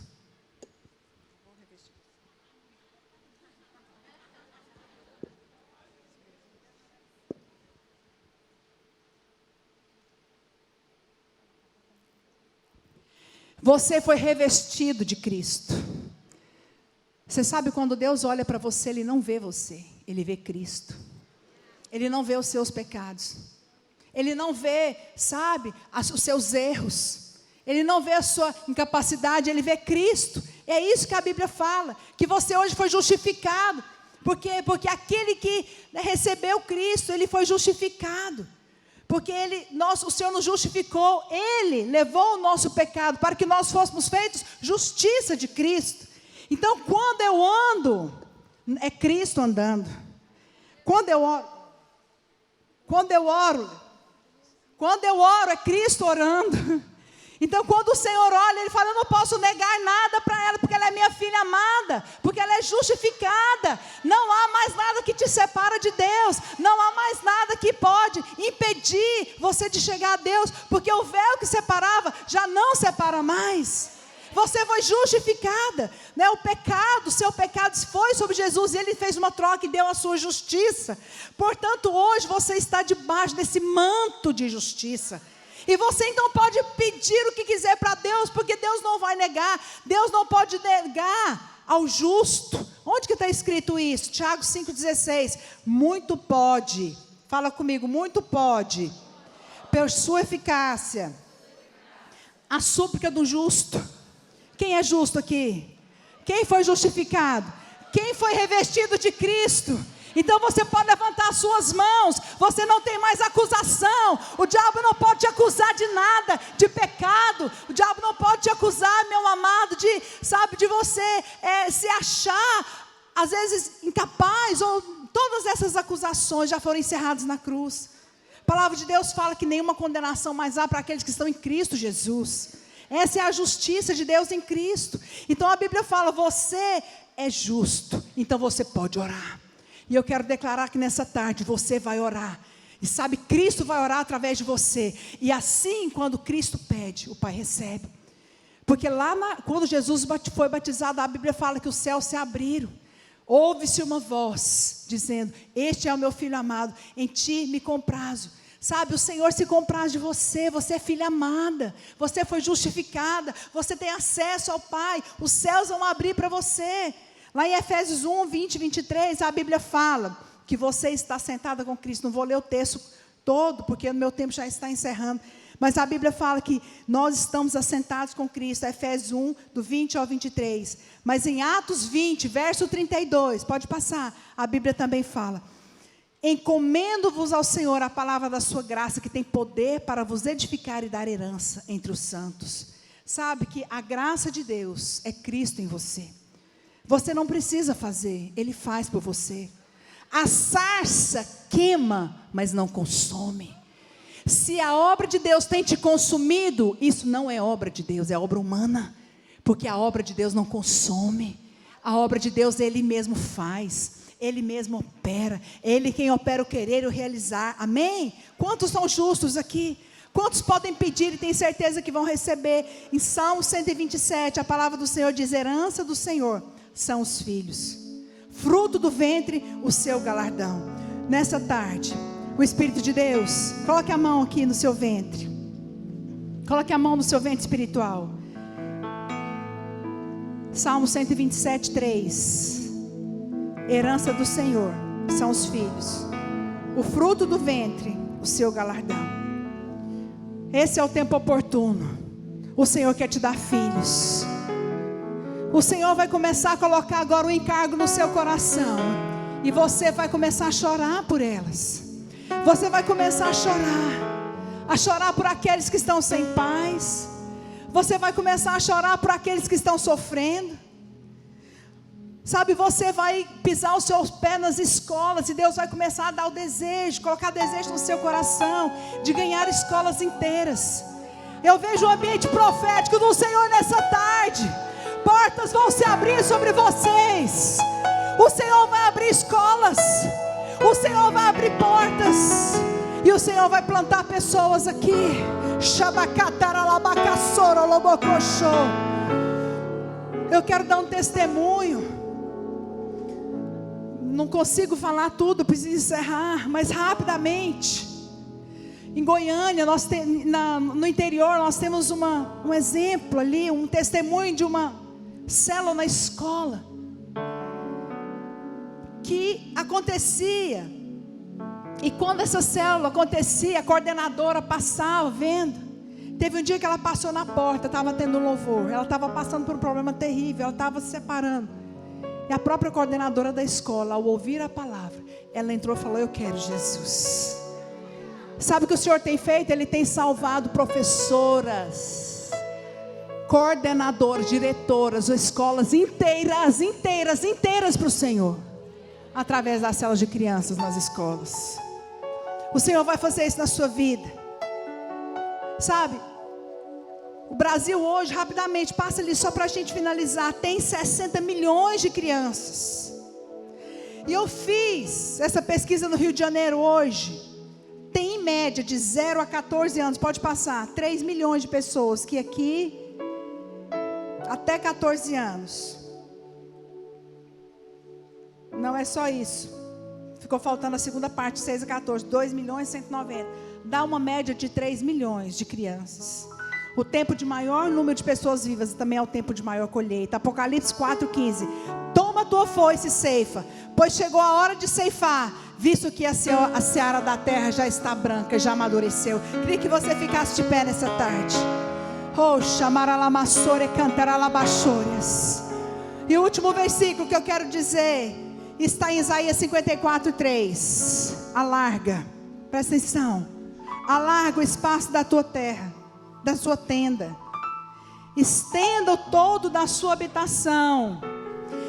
Você foi revestido de Cristo. Você sabe, quando Deus olha para você, Ele não vê você, Ele vê Cristo. Ele não vê os seus pecados. Ele não vê, sabe, os seus erros. Ele não vê a sua incapacidade, Ele vê Cristo. É isso que a Bíblia fala, que você hoje foi justificado. Porque aquele que recebeu Cristo, ele foi justificado. Porque o Senhor nos justificou, Ele levou o nosso pecado para que nós fôssemos feitos justiça de Cristo. Então, quando eu ando, é Cristo andando. Quando eu oro, é Cristo orando. Então, quando o Senhor olha, Ele fala: eu não posso negar nada para ela, porque ela é minha filha amada, porque ela é justificada. Não há mais nada que te separa de Deus, não há mais nada que pode impedir você de chegar a Deus, porque o véu que separava já não separa mais. Você foi justificada, né? O seu pecado foi sobre Jesus, e Ele fez uma troca e deu a sua justiça. Portanto, hoje você está debaixo desse manto de justiça. E você então pode pedir o que quiser para Deus, porque Deus não vai negar. Deus não pode negar ao justo. Onde que está escrito isso? Tiago 5,16. Muito pode, fala comigo, muito pode, por sua eficácia, a súplica do justo. Quem é justo aqui? Quem foi justificado? Quem foi revestido de Cristo? Então você pode levantar as suas mãos. Você não tem mais acusação. O diabo não pode te acusar de nada, de pecado. O diabo não pode te acusar, meu amado, de você se achar, às vezes, incapaz. Ou todas essas acusações já foram encerradas na cruz. A palavra de Deus fala que nenhuma condenação mais há para aqueles que estão em Cristo Jesus. Essa é a justiça de Deus em Cristo. Então a Bíblia fala: você é justo, então você pode orar. E eu quero declarar que nessa tarde você vai orar. E sabe, Cristo vai orar através de você. E assim, quando Cristo pede, o Pai recebe. Porque quando Jesus foi batizado, a Bíblia fala que os céus se abriram. Ouve-se uma voz dizendo: este é o meu filho amado, em ti me comprazo. Sabe, o Senhor se compraz de você. Você é filha amada, você foi justificada, você tem acesso ao Pai. Os céus vão abrir para você. Lá em Efésios 1, 20 e 23, a Bíblia fala que você está sentada com Cristo. Não vou ler o texto todo, porque o meu tempo já está encerrando. Mas a Bíblia fala que nós estamos assentados com Cristo. Efésios 1, do 20 ao 23. Mas em Atos 20, verso 32, pode passar, a Bíblia também fala: encomendo-vos ao Senhor a palavra da sua graça, que tem poder para vos edificar e dar herança entre os santos. Sabe que a graça de Deus é Cristo em você. Você não precisa fazer, Ele faz por você. A sarça queima, mas não consome. Se a obra de Deus tem te consumido, isso não é obra de Deus, é obra humana. Porque a obra de Deus não consome. A obra de Deus Ele mesmo faz, Ele mesmo opera. Ele quem opera o querer e o realizar. Amém? Quantos são justos aqui? Quantos podem pedir e têm certeza que vão receber? Em Salmo 127, a palavra do Senhor diz: herança do Senhor são os filhos, fruto do ventre, o seu galardão. Nessa tarde, o Espírito de Deus, coloque a mão aqui no seu ventre. Coloque a mão no seu ventre espiritual. Salmo 127, 3. Herança do Senhor são os filhos, o fruto do ventre, o seu galardão. Esse é o tempo oportuno. O Senhor quer te dar filhos. O Senhor vai começar a colocar agora um encargo no seu coração, e você vai começar a chorar por elas. Você vai começar a chorar por aqueles que estão sem paz. Você vai começar a chorar por aqueles que estão sofrendo. Sabe, você vai pisar os seus pés nas escolas, e Deus vai começar a dar o desejo, colocar desejo no seu coração, de ganhar escolas inteiras. Eu vejo um ambiente profético do Senhor nessa tarde. Portas vão se abrir sobre vocês. O Senhor vai abrir escolas. O Senhor vai abrir portas. E o Senhor vai plantar pessoas aqui. Eu quero dar um testemunho. Não consigo falar tudo, preciso encerrar, mas rapidamente. Em Goiânia, no interior, nós temos um exemplo ali, um testemunho de uma célula na escola, que acontecia, e quando essa célula acontecia, a coordenadora passava vendo. Teve um dia que ela passou na porta, estava tendo um louvor, ela estava passando por um problema terrível, ela estava se separando, e a própria coordenadora da escola, ao ouvir a palavra, ela entrou e falou: eu quero Jesus. Sabe o que o Senhor tem feito? Ele tem salvado professoras, coordenadoras, diretoras, escolas inteiras para o Senhor, através das células de crianças nas escolas. O Senhor vai fazer isso na sua vida. Sabe, o Brasil hoje, rapidamente, passa ali só para a gente finalizar, tem 60 milhões de crianças. E eu fiz essa pesquisa no Rio de Janeiro hoje. Tem em média de 0 a 14 anos, pode passar, 3 milhões de pessoas que aqui, até 14 anos. Não é só isso. Ficou faltando a segunda parte, 6 a 14, 2 milhões e 190. Dá uma média de 3 milhões de crianças. O tempo de maior número de pessoas vivas também é o tempo de maior colheita. Apocalipse 4,15. Toma a tua foice e ceifa, pois chegou a hora de ceifar, visto que a seara da terra já está branca, já amadureceu. Queria que você ficasse de pé nessa tarde. Oh, chamaralamassore cantaralabachorias. E o último versículo que eu quero dizer está em Isaías 54:3. Alarga, presta atenção. Alarga o espaço da tua terra, da sua tenda. Estenda o todo da sua habitação.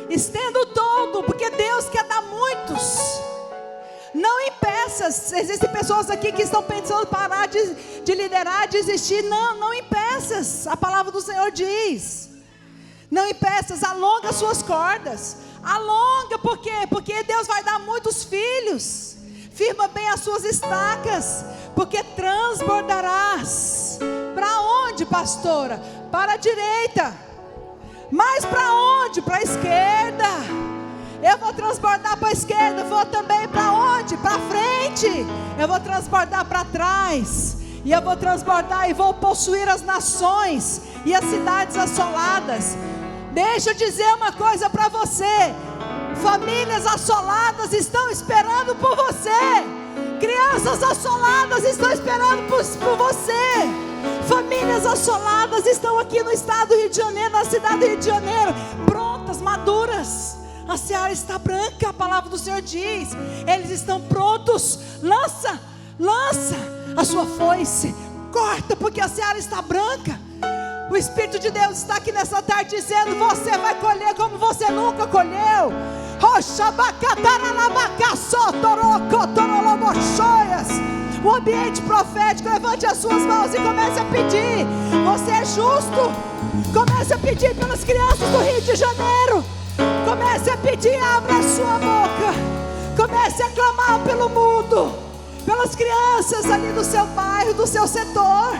Estenda o todo, porque Deus quer dar muitos. Não impeças. Existem pessoas aqui que estão pensando em parar de liderar, desistir. Não impeças. A palavra do Senhor diz: não impeças, alonga as suas cordas. Alonga, por quê? Porque Deus vai dar muitos filhos. Firma bem as suas estacas, porque transbordarás. Para onde, pastora? Para a direita. Mas para onde? Para a esquerda. Eu vou transbordar para a esquerda. Vou também para onde? Para frente. Eu vou transbordar para trás. E eu vou transbordar e vou possuir as nações e as cidades assoladas. Deixa eu dizer uma coisa para você. Famílias assoladas estão esperando por você. Crianças assoladas estão esperando por você. Famílias assoladas estão aqui no estado do Rio de Janeiro, na cidade do Rio de Janeiro, prontas, maduras. A seara está branca, a palavra do Senhor diz. Eles estão prontos. Lança a sua foice, corta, porque a seara está branca. O Espírito de Deus está aqui nessa tarde dizendo: você vai colher como você nunca colheu. O ambiente profético, levante as suas mãos e comece a pedir. Você é justo. Comece a pedir pelas crianças do Rio de Janeiro. Comece a pedir, abra a sua boca. Comece a clamar pelo mundo. pelas crianças ali do seu bairro, do seu setor.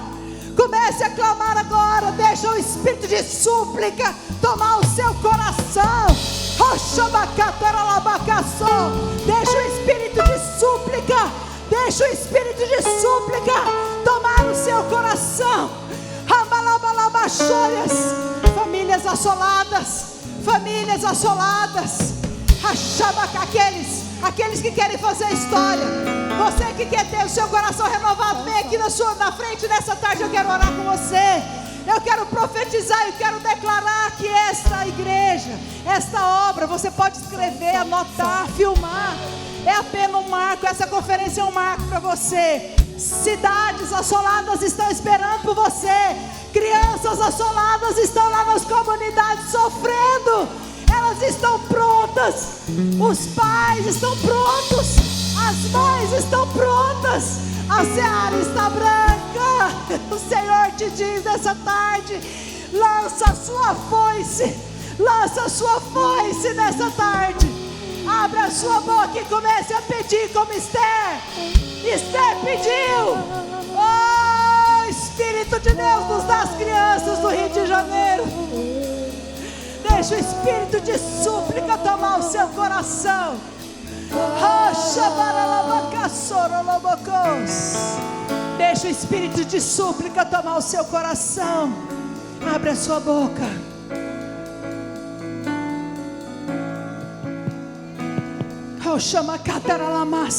Comece a clamar agora. Deixa o espírito de súplica tomar o seu coração. Deixa o espírito de súplica. Deixa o espírito de súplica tomar o seu coração. Famílias assoladas. Famílias assoladas. Aqueles que querem fazer história. Você que quer ter o seu coração renovado, vem aqui na frente nessa tarde. Eu quero orar com você. Eu quero profetizar, eu quero declarar que esta igreja, esta obra, você pode escrever, anotar, filmar. É apenas um marco, essa conferência é um marco para você. Cidades assoladas estão esperando por você. Crianças assoladas estão lá nas comunidades sofrendo. Elas estão prontas. Os pais estão prontos. As mães estão prontas. A seara está branca. O Senhor te diz nessa tarde: lança a sua foice. Lança a sua foice nessa tarde. Abra a sua boca e comece a pedir como Esther. Esther pediu. Oh, Espírito de Deus, nos dá as crianças do Rio de Janeiro. Deixa o espírito de súplica tomar o seu coração. Deixa o espírito de súplica tomar o seu coração. Abre a sua boca.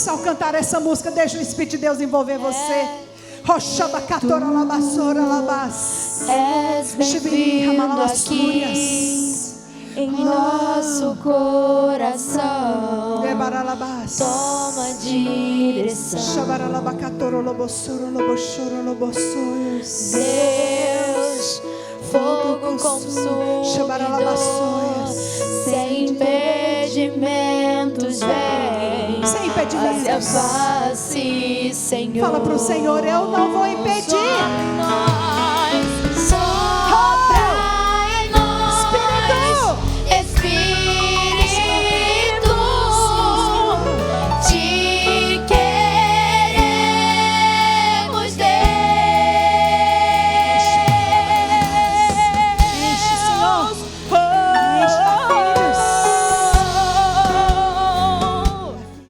Ao cantar essa música, deixa o Espírito de Deus envolver você. És bem-vindo aqui em nosso coração. Toma direção. Deus, fogo consumidor, sem impedimentos vem. Sem impedimentos. Face, Senhor. Fala para o Senhor: eu não vou impedir.